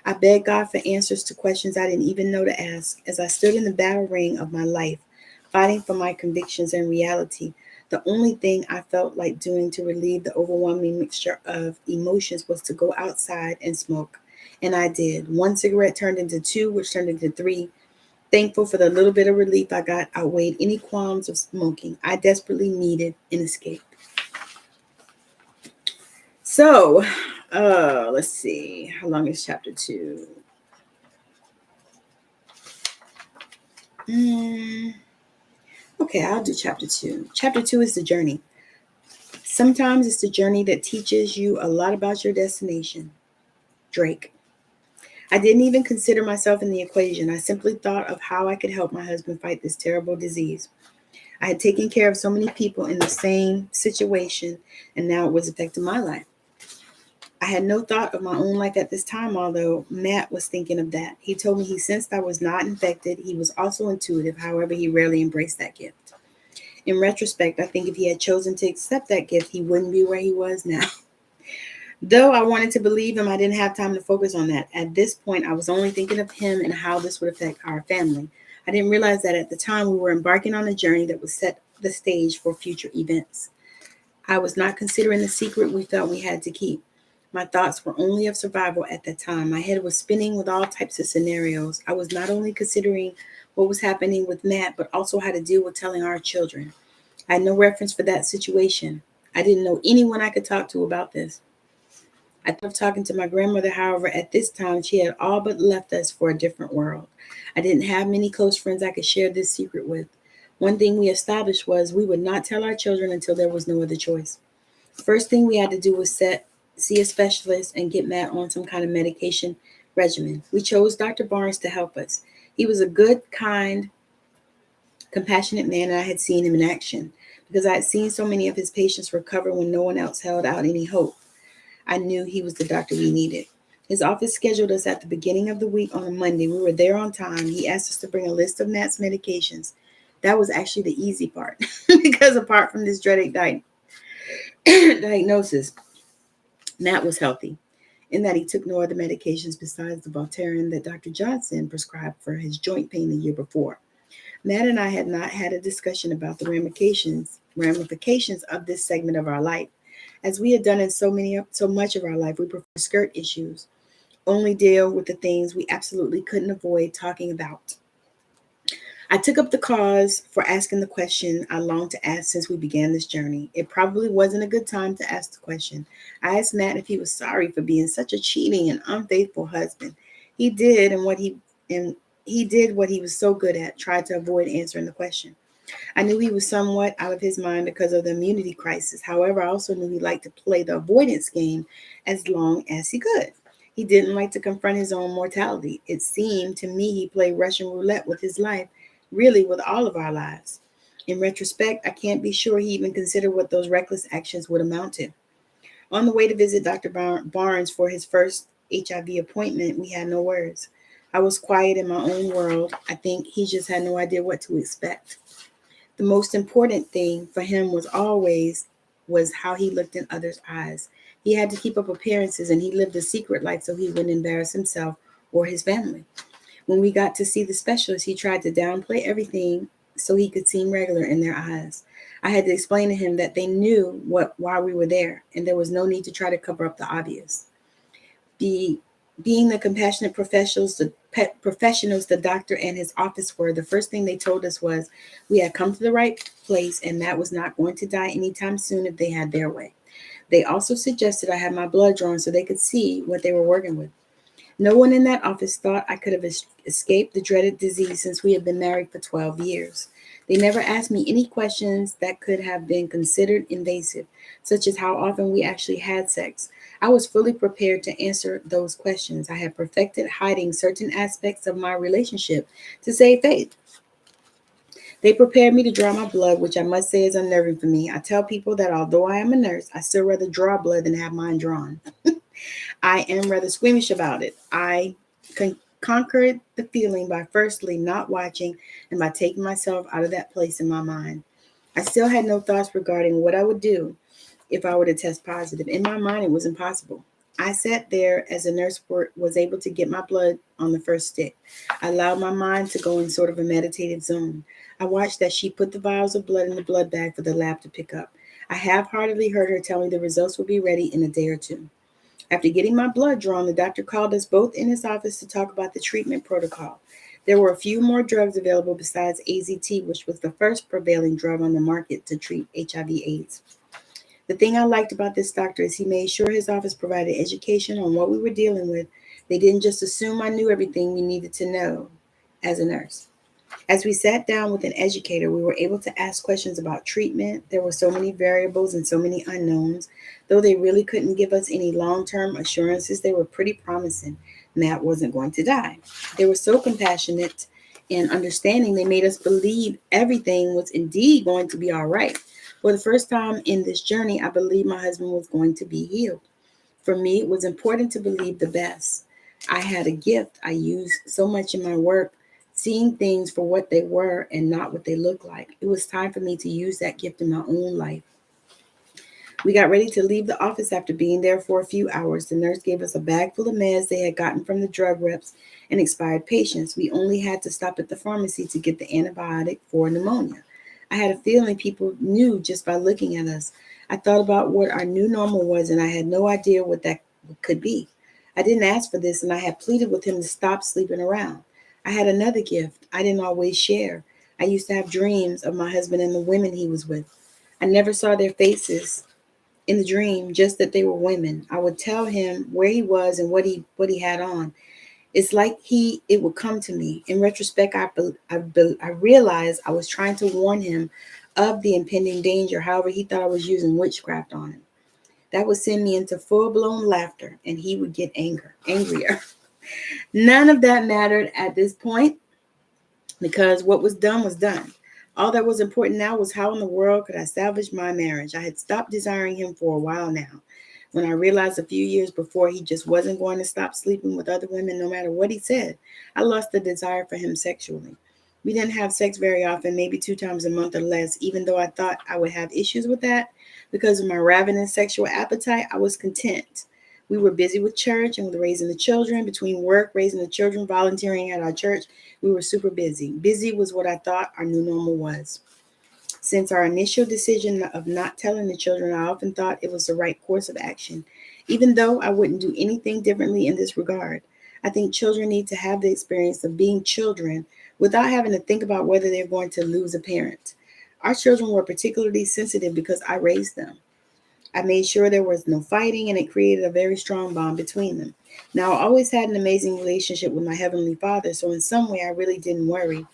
I begged God for answers to questions I didn't even know to ask. As I stood in the battle ring of my life, fighting for my convictions and reality, the only thing I felt like doing to relieve the overwhelming mixture of emotions was to go outside and smoke. And I did. One cigarette turned into two, which turned into three. Thankful for the little bit of relief I got outweighed any qualms of smoking. I desperately needed an escape. So, let's see. How long is chapter 2? Okay, I'll do chapter 2. Chapter 2 is the journey. Sometimes it's the journey that teaches you a lot about your destination. Drake. I didn't even consider myself in the equation. I simply thought of how I could help my husband fight this terrible disease. I had taken care of so many people in the same situation, and now it was affecting my life. I had no thought of my own life at this time, although Matt was thinking of that. He told me he sensed I was not infected. He was also intuitive, however, he rarely embraced that gift. In retrospect, I think if he had chosen to accept that gift, he wouldn't be where he was now. Though I wanted to believe him, I didn't have time to focus on that. At this point, I was only thinking of him and how this would affect our family. I didn't realize that at the time we were embarking on a journey that would set the stage for future events. I was not considering the secret we felt we had to keep. My thoughts were only of survival at that time. My head was spinning with all types of scenarios. I was not only considering what was happening with Matt, but also how to deal with telling our children. I had no reference for that situation. I didn't know anyone I could talk to about this. I thought of talking to my grandmother, however, at this time, she had all but left us for a different world. I didn't have many close friends I could share this secret with. One thing we established was we would not tell our children until there was no other choice. First thing we had to do was see a specialist and get Matt on some kind of medication regimen. We chose Dr. Barnes to help us. He was a good, kind, compassionate man, and I had seen him in action because I had seen so many of his patients recover when no one else held out any hope. I knew he was the doctor we needed. His office scheduled us at the beginning of the week on a Monday. We were there on time. He asked us to bring a list of Matt's medications. That was actually the easy part because apart from this dreaded diagnosis, Matt was healthy in that he took no other medications besides the Voltaren that Dr. Johnson prescribed for his joint pain the year before. Matt and I had not had a discussion about the ramifications of this segment of our life. As we had done in so much of our life, we prefer to skirt issues, only deal with the things we absolutely couldn't avoid talking about. I took up the cause for asking the question I longed to ask since we began this journey. It probably wasn't a good time to ask the question. I asked Matt if he was sorry for being such a cheating and unfaithful husband. He did, and he did what he was so good at, tried to avoid answering the question. I knew he was somewhat out of his mind because of the immunity crisis. However, I also knew he liked to play the avoidance game as long as he could. He didn't like to confront his own mortality. It seemed to me he played Russian roulette with his life, really with all of our lives. In retrospect, I can't be sure he even considered what those reckless actions would amount to. On the way to visit Dr. Barnes for his first HIV appointment, we had no words. I was quiet in my own world. I think he just had no idea what to expect. The most important thing for him was how he looked in others' eyes. He had to keep up appearances and he lived a secret life so he wouldn't embarrass himself or his family. When we got to see the specialist, he tried to downplay everything so he could seem regular in their eyes. I had to explain to him that they knew why we were there, and there was no need to try to cover up the obvious. Being the compassionate professionals the doctor and his office were, the first thing they told us was we had come to the right place and Matt was not going to die anytime soon if they had their way. They also suggested I have my blood drawn so they could see what they were working with. No one in that office thought I could have escaped the dreaded disease since we had been married for 12 years. They never asked me any questions that could have been considered invasive, such as how often we actually had sex. I was fully prepared to answer those questions. I had perfected hiding certain aspects of my relationship to save face. They prepared me to draw my blood, which I must say is unnerving for me. I tell people that although I am a nurse, I still rather draw blood than have mine drawn. I am rather squeamish about it. I conquered the feeling by firstly not watching and by taking myself out of that place in my mind. I still had no thoughts regarding what I would do if I were to test positive. In my mind, it was impossible. I sat there as a nurse was able to get my blood on the first stick. I allowed my mind to go in sort of a meditative zone. I watched as she put the vials of blood in the blood bag for the lab to pick up. I half-heartedly heard her tell me the results would be ready in a day or two. After getting my blood drawn, the doctor called us both in his office to talk about the treatment protocol. There were a few more drugs available besides AZT, which was the first prevailing drug on the market to treat HIV/AIDS. The thing I liked about this doctor is he made sure his office provided education on what we were dealing with. They didn't just assume I knew everything we needed to know as a nurse. As we sat down with an educator, we were able to ask questions about treatment. There were so many variables and so many unknowns. Though they really couldn't give us any long-term assurances, they were pretty promising. Matt wasn't going to die. They were so compassionate and understanding, they made us believe everything was indeed going to be all right. For the first time in this journey, I believed my husband was going to be healed. For me, it was important to believe the best. I had a gift I used so much in my work, seeing things for what they were and not what they looked like. It was time for me to use that gift in my own life. We got ready to leave the office after being there for a few hours. The nurse gave us a bag full of meds they had gotten from the drug reps and expired patients. We only had to stop at the pharmacy to get the antibiotic for pneumonia. I had a feeling people knew just by looking at us. I thought about what our new normal was, and I had no idea what that could be. I didn't ask for this, and I had pleaded with him to stop sleeping around. I had another gift I didn't always share. I used to have dreams of my husband and the women he was with. I never saw their faces in the dream, just that they were women. I would tell him where he was and what he had on. It's like it would come to me. In retrospect, I realized I was trying to warn him of the impending danger. However, he thought I was using witchcraft on him. That would send me into full-blown laughter, and he would get angrier. None of that mattered at this point because what was done was done. All that was important now was how in the world could I salvage my marriage? I had stopped desiring him for a while now. When I realized a few years before he just wasn't going to stop sleeping with other women no matter what he said, I lost the desire for him sexually. We didn't have sex very often, maybe 2 times a month or less, even though I thought I would have issues with that. Because of my ravenous sexual appetite, I was content. We were busy with church and with raising the children. Between work, raising the children, volunteering at our church, we were super busy. Busy was what I thought our new normal was. Since our initial decision of not telling the children, I often thought it was the right course of action, even though I wouldn't do anything differently in this regard. I think children need to have the experience of being children without having to think about whether they're going to lose a parent. Our children were particularly sensitive because I raised them. I made sure there was no fighting, and it created a very strong bond between them. Now, I always had an amazing relationship with my Heavenly Father, so in some way I really didn't worry.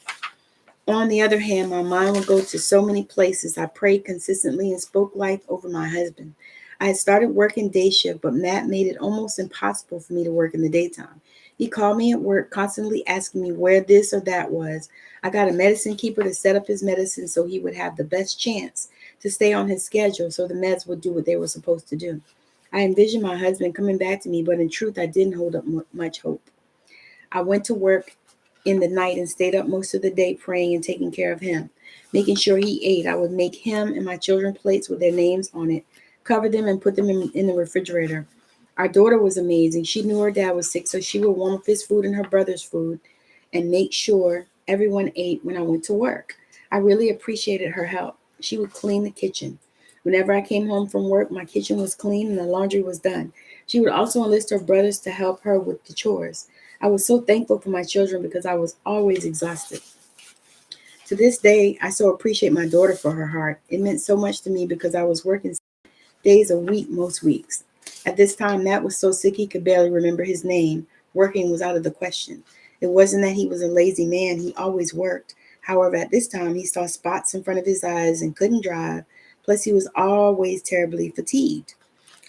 On the other hand, my mind would go to so many places. I prayed consistently and spoke life over my husband. I had started working day shift, but Matt made it almost impossible for me to work in the daytime. He called me at work, constantly asking me where this or that was. I got a medicine keeper to set up his medicine so he would have the best chance to stay on his schedule so the meds would do what they were supposed to do. I envisioned my husband coming back to me, but in truth, I didn't hold up much hope. I went to work in the night and stayed up most of the day praying and taking care of him, making sure he ate. I would make him and my children plates with their names on it, cover them, and put them in the refrigerator. Our daughter was amazing. She knew her dad was sick, so she would warm up his food and her brother's food and make sure everyone ate when I went to work. I really appreciated her help. She would clean the kitchen. Whenever I came home from work, my kitchen was clean and the laundry was done. She would also enlist her brothers to help her with the chores. I was so thankful for my children because I was always exhausted. To this day, I so appreciate my daughter for her heart. It meant so much to me because I was working days a week most weeks. At this time, Matt was so sick he could barely remember his name. Working was out of the question. It wasn't that he was a lazy man, he always worked. However, at this time, he saw spots in front of his eyes and couldn't drive. Plus, he was always terribly fatigued.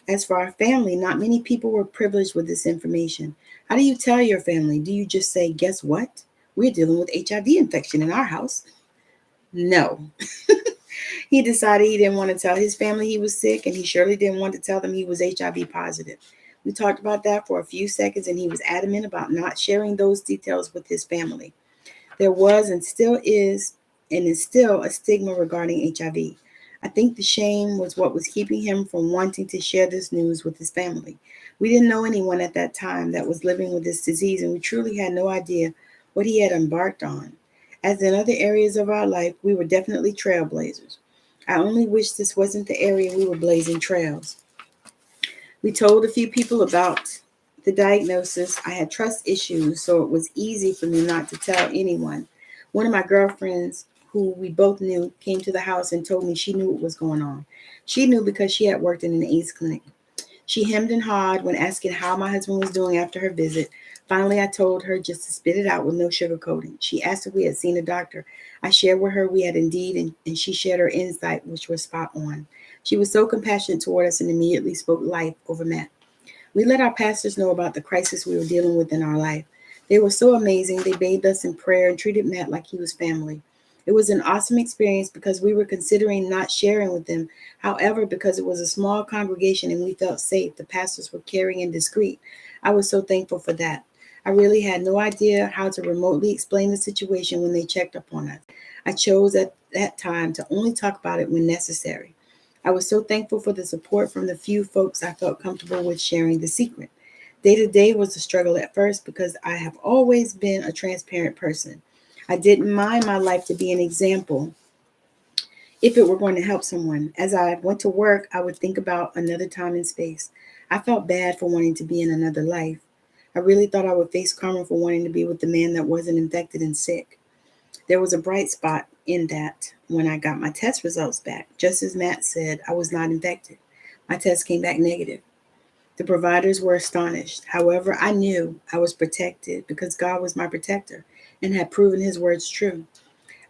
As for our family, not many people were privileged with this information. How do you tell your family? Do you just say, guess what? We're dealing with HIV infection in our house? No. He decided he didn't want to tell his family he was sick, and he surely didn't want to tell them he was HIV positive. We talked about that for a few seconds, and he was adamant about not sharing those details with his family. There was and is still a stigma regarding HIV. I think the shame was what was keeping him from wanting to share this news with his family. We didn't know anyone at that time that was living with this disease, and we truly had no idea what he had embarked on. As in other areas of our life, we were definitely trailblazers. I only wish this wasn't the area we were blazing trails. We told a few people about the diagnosis. I had trust issues, so it was easy for me not to tell anyone. One of my girlfriends, who we both knew, came to the house and told me she knew what was going on. She knew because she had worked in an AIDS clinic. She hemmed and hawed when asking how my husband was doing after her visit. Finally, I told her just to spit it out with no sugarcoating. She asked if we had seen a doctor. I shared with her we had indeed, and she shared her insight, which was spot on. She was so compassionate toward us and immediately spoke life over Matt. We let our pastors know about the crisis we were dealing with in our life. They were so amazing. They bathed us in prayer and treated Matt like he was family. It was an awesome experience because we were considering not sharing with them. However, because it was a small congregation and we felt safe, the pastors were caring and discreet. I was so thankful for that. I really had no idea how to remotely explain the situation when they checked up on us. I chose at that time to only talk about it when necessary. I was so thankful for the support from the few folks I felt comfortable with sharing the secret. Day to day was a struggle at first because I have always been a transparent person. I didn't mind my life to be an example if it were going to help someone. As I went to work, I would think about another time and space. I felt bad for wanting to be in another life. I really thought I would face karma for wanting to be with the man that wasn't infected and sick. There was a bright spot in that when I got my test results back. Just as Matt said, I was not infected. My test came back negative. The providers were astonished. However, I knew I was protected because God was my protector and had proven his words true.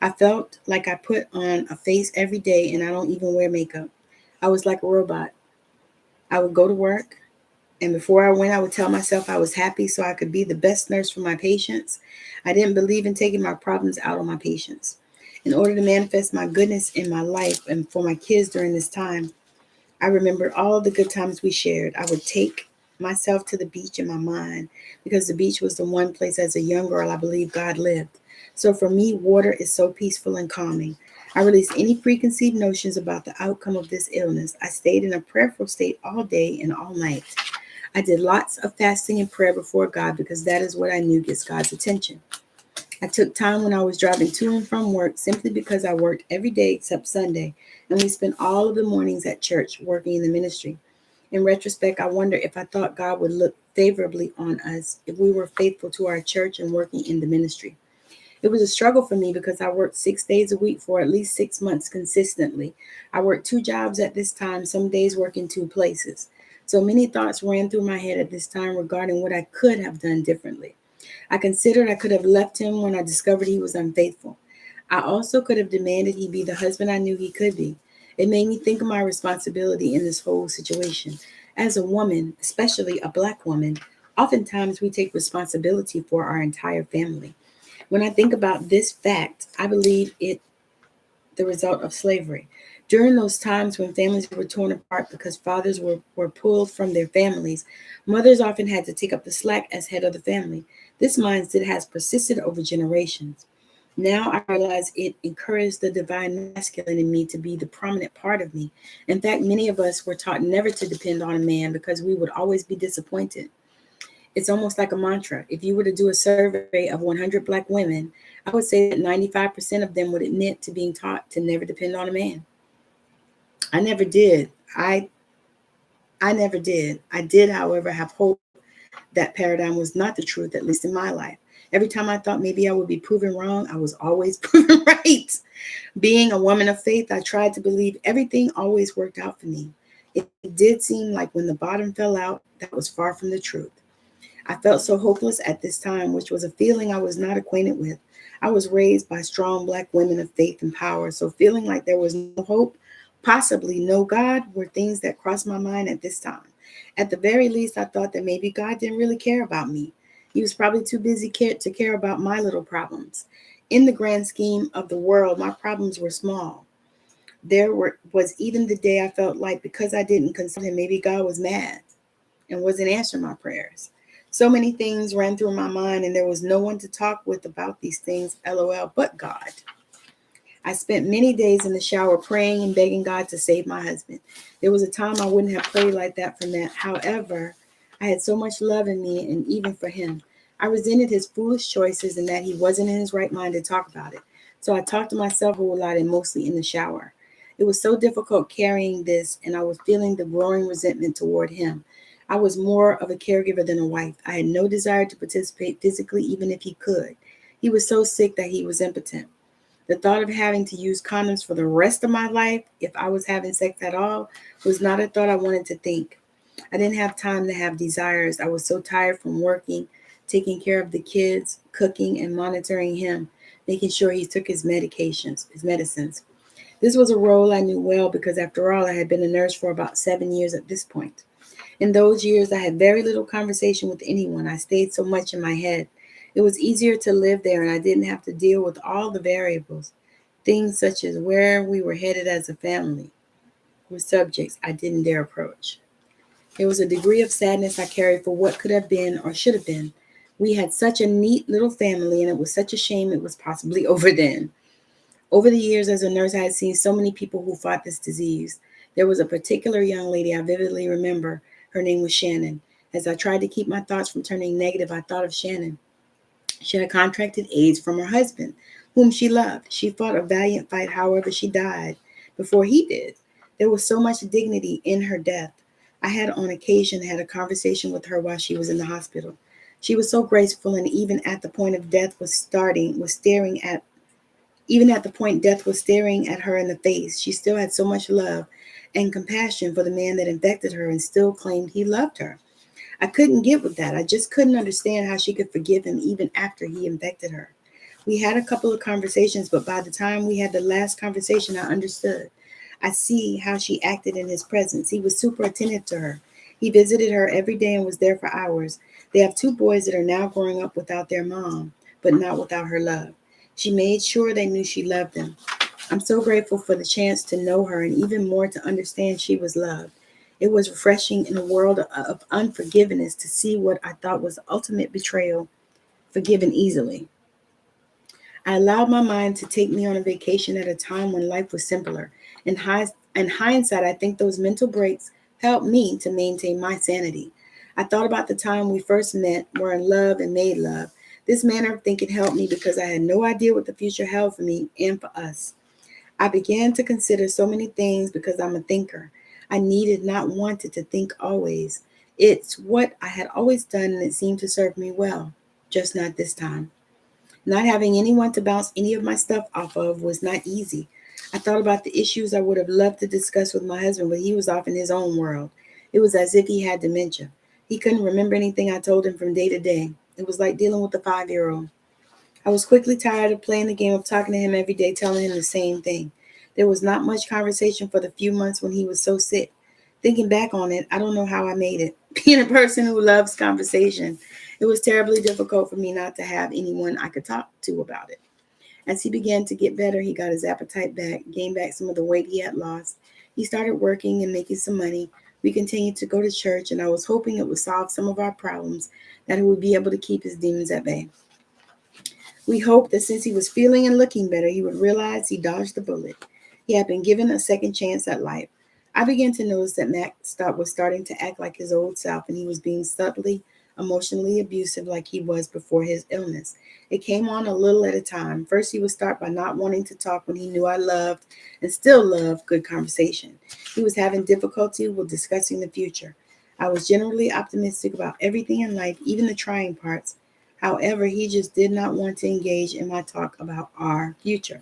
I felt like I put on a face every day and I don't even wear makeup. I was like a robot. I would go to work, and before I went, I would tell myself I was happy so I could be the best nurse for my patients. I didn't believe in taking my problems out on my patients. In order to manifest my goodness in my life and for my kids during this time, I remembered all the good times we shared. I would take myself to the beach in my mind because the beach was the one place as a young girl I believed God lived. So for me, water is so peaceful and calming. I released any preconceived notions about the outcome of this illness. I stayed in a prayerful state all day and all night. I did lots of fasting and prayer before God because that is what I knew gets God's attention. I took time when I was driving to and from work simply because I worked every day except Sunday, and we spent all of the mornings at church working in the ministry. In retrospect, I wonder if I thought God would look favorably on us if we were faithful to our church and working in the ministry. It was a struggle for me because I worked 6 days a week for at least 6 months consistently. I worked 2 jobs at this time, some days working 2 places. So many thoughts ran through my head at this time regarding what I could have done differently. I considered I could have left him when I discovered he was unfaithful. I also could have demanded he be the husband I knew he could be. It made me think of my responsibility in this whole situation. As a woman, especially a Black woman, oftentimes we take responsibility for our entire family. When I think about this fact, I believe it the result of slavery. During those times when families were torn apart because fathers were pulled from their families, mothers often had to take up the slack as head of the family. This mindset has persisted over generations. Now I realize it encouraged the divine masculine in me to be the prominent part of me. In fact, many of us were taught never to depend on a man because we would always be disappointed. It's almost like a mantra. If you were to do a survey of 100 Black women, I would say that 95% of them would admit to being taught to never depend on a man. I never did. I never did. I did, however, have hope that paradigm was not the truth, at least in my life. Every time I thought maybe I would be proven wrong, I was always proven right. Being a woman of faith, I tried to believe everything always worked out for me. It did seem like when the bottom fell out, that was far from the truth. I felt so hopeless at this time, which was a feeling I was not acquainted with. I was raised by strong Black women of faith and power, so feeling like there was no hope, possibly no God, were things that crossed my mind at this time. At the very least, I thought that maybe God didn't really care about me. He was probably too busy to care about my little problems. In the grand scheme of the world, my problems were small. Was even the day I felt like because I didn't consult him, maybe God was mad and wasn't answering my prayers. So many things ran through my mind, and there was no one to talk with about these things, LOL, but God. I spent many days in the shower praying and begging God to save my husband. There was a time I wouldn't have prayed like that from that. However, I had so much love in me, and even for him. I resented his foolish choices and that he wasn't in his right mind to talk about it. So I talked to myself a whole lot and mostly in the shower. It was so difficult carrying this, and I was feeling the growing resentment toward him. I was more of a caregiver than a wife. I had no desire to participate physically, even if he could. He was so sick that he was impotent. The thought of having to use condoms for the rest of my life, if I was having sex at all, was not a thought I wanted to think. I didn't have time to have desires. I was so tired from working, taking care of the kids, cooking, and monitoring him, making sure he took his medicines. This was a role I knew well because, after all, I had been a nurse for about 7 years at this point. In those years, I had very little conversation with anyone. I stayed so much in my head. It was easier to live there, and I didn't have to deal with all the variables. Things such as where we were headed as a family were subjects I didn't dare approach. There was a degree of sadness I carried for what could have been or should have been. We had such a neat little family, and it was such a shame it was possibly over then. Over the years as a nurse, I had seen so many people who fought this disease. There was a particular young lady I vividly remember. Her name was Shannon. As I tried to keep my thoughts from turning negative, I thought of Shannon. She had contracted AIDS from her husband, whom she loved. She fought a valiant fight, however, she died before he did. There was so much dignity in her death. I had on occasion had a conversation with her while she was in the hospital. She was so graceful, and even at the point of death was staring at even at the point death was staring at her in the face, she still had so much love and compassion for the man that infected her and still claimed he loved her. I couldn't get with that. I just couldn't understand how she could forgive him even after he infected her. We had a couple of conversations, but by the time we had the last conversation, I understood. I see how she acted in his presence. He was super attentive to her. He visited her every day and was there for hours. They have 2 boys that are now growing up without their mom, but not without her love. She made sure they knew she loved them. I'm so grateful for the chance to know her and even more to understand she was loved. It was refreshing in a world of unforgiveness to see what I thought was ultimate betrayal forgiven easily. I allowed my mind to take me on a vacation at a time when life was simpler. In hindsight, I think those mental breaks helped me to maintain my sanity. I thought about the time we first met, were in love, and made love. This manner of thinking helped me because I had no idea what the future held for me and for us. I began to consider so many things because I'm a thinker. I needed, not wanted to think always. It's what I had always done, and it seemed to serve me well, just not this time. Not having anyone to bounce any of my stuff off of was not easy. I thought about the issues I would have loved to discuss with my husband, but he was off in his own world. It was as if he had dementia. He couldn't remember anything I told him from day to day. It was like dealing with a 5-year-old. I was quickly tired of playing the game of talking to him every day, telling him the same thing. There was not much conversation for the few months when he was so sick. Thinking back on it, I don't know how I made it. Being a person who loves conversation, it was terribly difficult for me not to have anyone I could talk to about it. As he began to get better, he got his appetite back, gained back some of the weight he had lost. He started working and making some money. We continued to go to church, and I was hoping it would solve some of our problems, that he would be able to keep his demons at bay. We hoped that since he was feeling and looking better, he would realize he dodged the bullet. He had been given a second chance at life. I began to notice that was starting to act like his old self, and he was being subtly, emotionally abusive like he was before his illness. It came on a little at a time. First, he would start by not wanting to talk when he knew I loved and still loved good conversation. He was having difficulty with discussing the future. I was generally optimistic about everything in life, even the trying parts. However, he just did not want to engage in my talk about our future.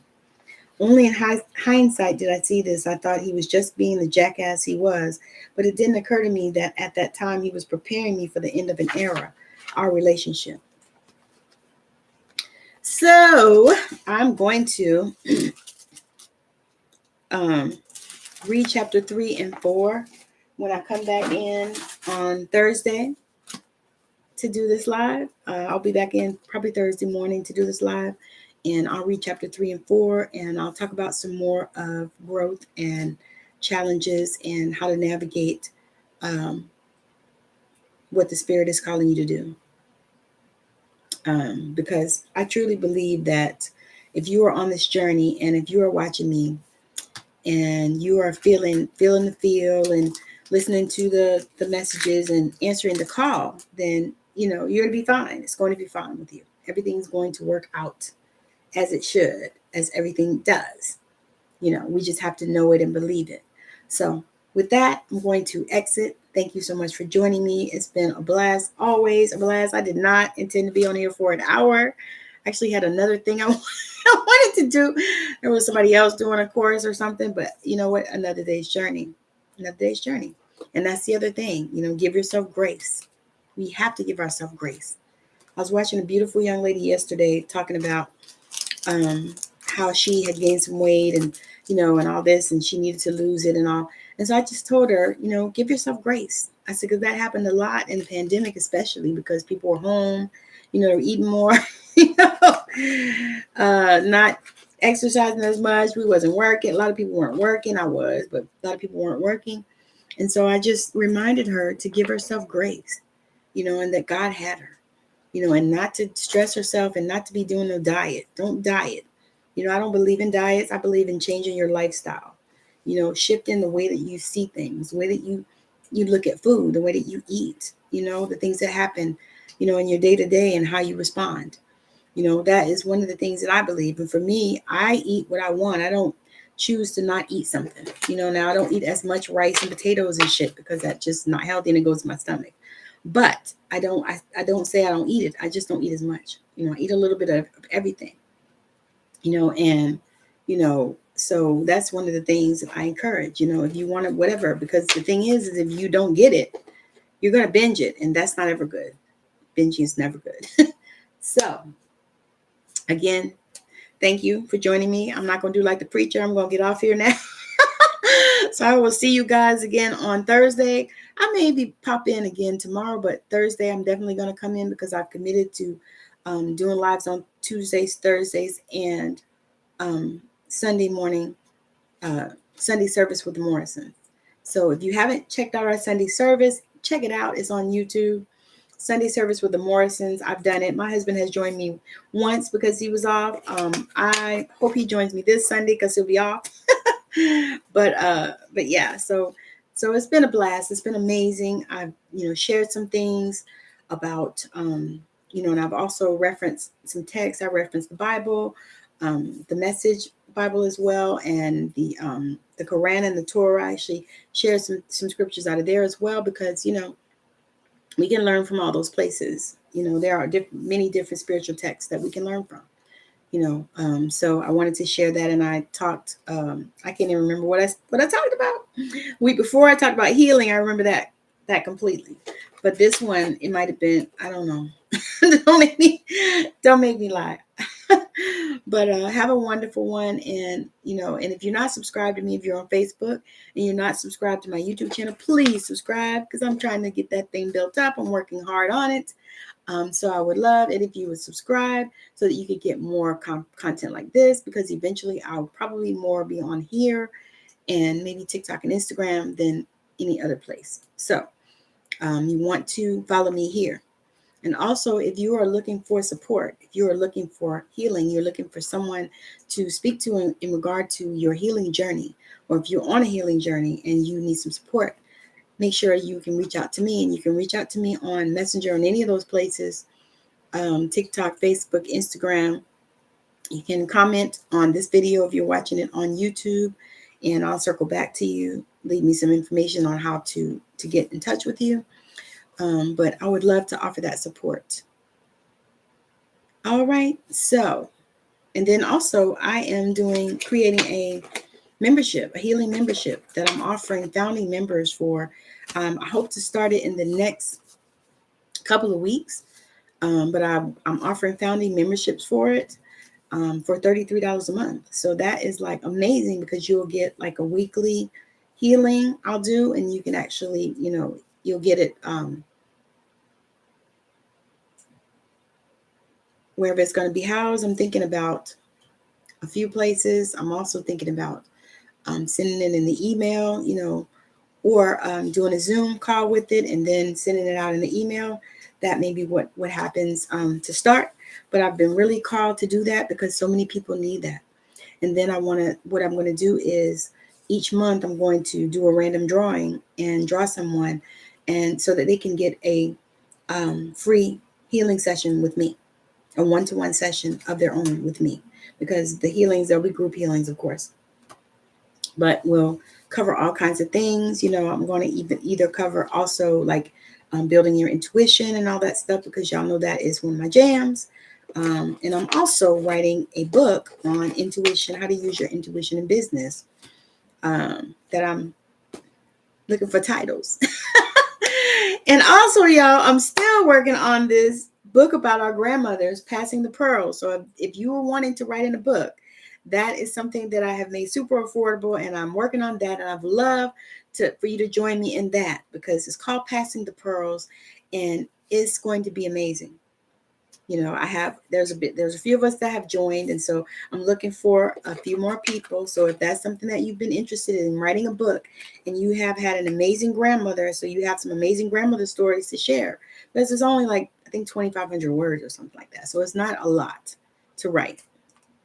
Only in hindsight did I see this. I thought he was just being the jackass he was, but it didn't occur to me that at that time he was preparing me for the end of an era, our relationship. So I'm going to um, read chapter 3 and 4 when I come back in on Thursday to do this live. I'll be back in probably Thursday morning to do this live, and I'll read chapter 3 and 4, and I'll talk about some more of growth and challenges and how to navigate what the Spirit is calling you to do. Because I truly believe that if you are on this journey and if you are watching me and you are feeling the feel and listening to the messages and answering the call, then you're going to be fine. It's going to be fine with you. Everything's going to work out as it should, as everything does. We just have to know it and believe it. So with that, I'm going to exit. Thank you so much for joining me. It's been a blast, always a blast. I did not intend to be on here for an hour. I actually had another thing I wanted to do. There was somebody else doing a course or something, but you know what? Another day's journey. And that's the other thing, give yourself grace. We have to give ourselves grace. I was watching a beautiful young lady yesterday talking about how she had gained some weight and all this, and she needed to lose it and all. And so I just told her, give yourself grace. I said, because that happened a lot in the pandemic, especially because people were home, they're eating more, not exercising as much. We wasn't working. A lot of people weren't working. I was, but a lot of people weren't working. And so I just reminded her to give herself grace, and that God had her, and not to stress herself and not to be doing no diet. Don't diet. I don't believe in diets. I believe in changing your lifestyle, shifting the way that you see things, the way that you look at food, the way that you eat, the things that happen, in your day to day and how you respond. That is one of the things that I believe. And for me, I eat what I want. I don't choose to not eat something. Now I don't eat as much rice and potatoes and shit because that's just not healthy and it goes to my stomach. But I don't say I don't eat it. I just don't eat as much. I eat a little bit of everything. And so that's one of the things that I encourage, if you want it, whatever, because the thing is if you don't get it, you're going to binge it. And that's not ever good. Binging is never good. So again, thank you for joining me. I'm not going to do like the preacher. I'm going to get off here now. So I will see you guys again on Thursday. I may pop in again tomorrow, but Thursday I'm definitely going to come in because I've committed to doing lives on Tuesdays, Thursdays, and Sunday morning, Sunday service with the Morrison. So if you haven't checked out our Sunday service, check it out. It's on YouTube. Sunday service with the Morrisons. I've done it. My husband has joined me once because he was off. I hope he joins me this Sunday because he'll be off. But yeah, so it's been a blast. It's been amazing. I've shared some things about and I've also referenced some texts. I referenced the Bible, the Message Bible as well, and the Quran and the Torah. I actually shared some scriptures out of there as well because we can learn from all those places. There are many different spiritual texts that we can learn from. So I wanted to share that, and I talked. I can't even remember what I talked about. Week before I talked about healing. I remember that completely, but this one it might have been. I don't know. don't make me lie. But have a wonderful one, and and if you're not subscribed to me, if you're on Facebook and you're not subscribed to my YouTube channel, please subscribe because I'm trying to get that thing built up. I'm working hard on it. So I would love it if you would subscribe so that you could get more content like this, because eventually I'll probably more be on here and maybe TikTok and Instagram than any other place. So you want to follow me here. And also, if you are looking for support, if you are looking for healing, you're looking for someone to speak to in regard to your healing journey, or if you're on a healing journey and you need some support, make sure you can reach out to me, and you can reach out to me on Messenger on any of those places, TikTok, Facebook, Instagram. You can comment on this video if you're watching it on YouTube, and I'll circle back to you, leave me some information on how to get in touch with you. But I would love to offer that support. All right. So, and then also I am creating a membership, a healing membership that I'm offering founding members for. I hope to start it in the next couple of weeks. But I'm offering founding memberships for it for $33 a month. So that is like amazing because you'll get like a weekly healing I'll do, and you can actually, you'll get it wherever it's going to be housed. I'm thinking about a few places. I'm also thinking about sending it in the email, or doing a Zoom call with it and then sending it out in the email. That may be what happens to start. But I've been really called to do that because so many people need that. And then what I'm going to do is each month I'm going to do a random drawing and draw someone, and so that they can get a free healing session with me, a one-to-one session of their own with me, because the healings, there'll be group healings, of course, but we'll cover all kinds of things. I'm going to either cover also like building your intuition and all that stuff, because y'all know that is one of my jams. And I'm also writing a book on intuition, how to use your intuition in business, that I'm looking for titles. And also, y'all, I'm still working on this book about our grandmothers passing the pearls. So if you were wanting to write in a book, that is something that I have made super affordable, and I'm working on that. And I'd love for you to join me in that, because it's called Passing the Pearls, and it's going to be amazing. There's a few of us that have joined, and so I'm looking for a few more people. So if that's something that you've been interested in, writing a book, and you have had an amazing grandmother, so you have some amazing grandmother stories to share, because it's only like, I think 2,500 words or something like that. So it's not a lot to write,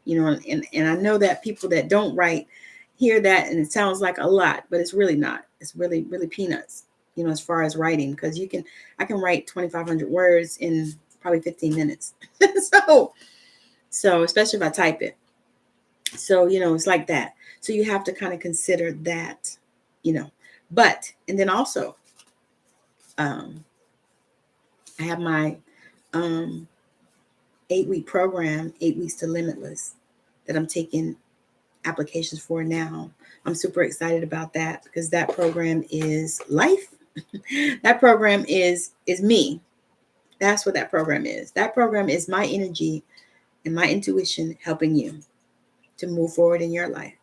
and I know that people that don't write hear that and it sounds like a lot, but it's really not. It's really, really peanuts, as far as writing, because I can write 2,500 words in probably 15 minutes. so especially if I type it. So, it's like that. So you have to kind of consider that, but, and then also, I have my 8-week program, 8 Weeks to Limitless, that I'm taking applications for now. I'm super excited about that, because that program is life. That program is me. That's what that program is. That program is my energy and my intuition helping you to move forward in your life,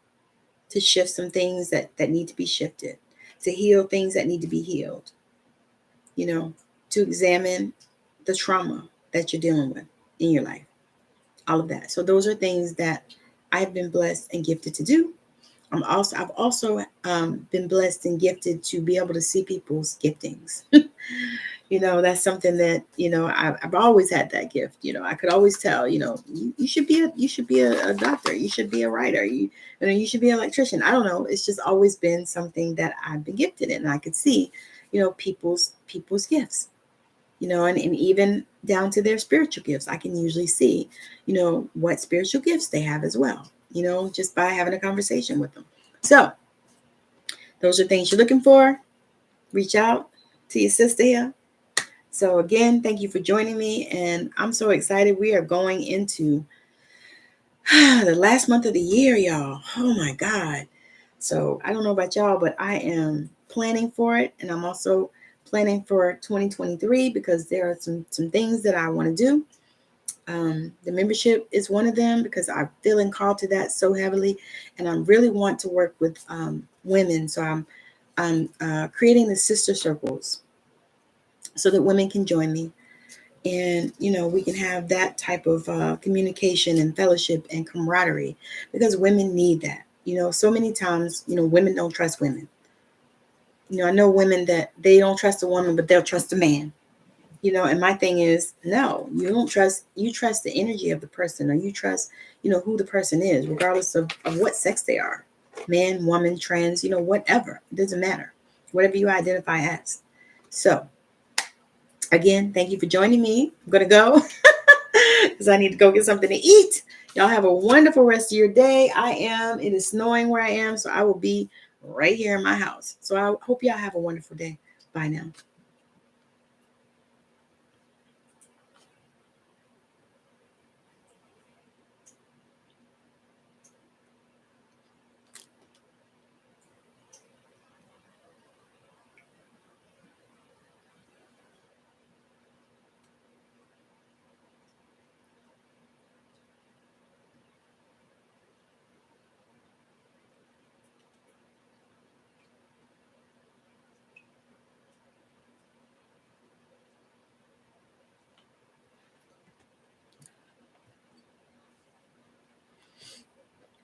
to shift some things that need to be shifted, to heal things that need to be healed, to examine the trauma that you're dealing with in your life, all of that. So those are things that I've been blessed and gifted to do. I've also been blessed and gifted to be able to see people's giftings. That's something that, I've always had that gift. I could always tell, you should be a doctor, you should be a writer, you should be an electrician. I don't know. It's just always been something that I've been gifted in. And I could see, people's gifts, and even down to their spiritual gifts. I can usually see, what spiritual gifts they have as well, just by having a conversation with them. So those are things you're looking for. Reach out to your sister here. So again, thank you for joining me. And I'm so excited. We are going into the last month of the year, y'all. Oh my God. So I don't know about y'all, but I am planning for it. And I'm also planning for 2023 because there are some things that I want to do. The membership is one of them because I'm feeling called to that so heavily. And I really want to work with women. So I'm creating the sister circles so that women can join me. And, we can have that type of communication and fellowship and camaraderie because women need that. So many times, women don't trust women. I know women that they don't trust a woman, but they'll trust a man. And my thing is, no, you don't trust, you trust the energy of the person, or you trust, who the person is, regardless of what sex they are, man, woman, trans, whatever. It doesn't matter. Whatever you identify as. So, again, thank you for joining me. I'm going to go because I need to go get something to eat. Y'all have a wonderful rest of your day. It is snowing where I am, so I will be right here in my house. So I hope y'all have a wonderful day. Bye now.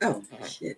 Oh, shit.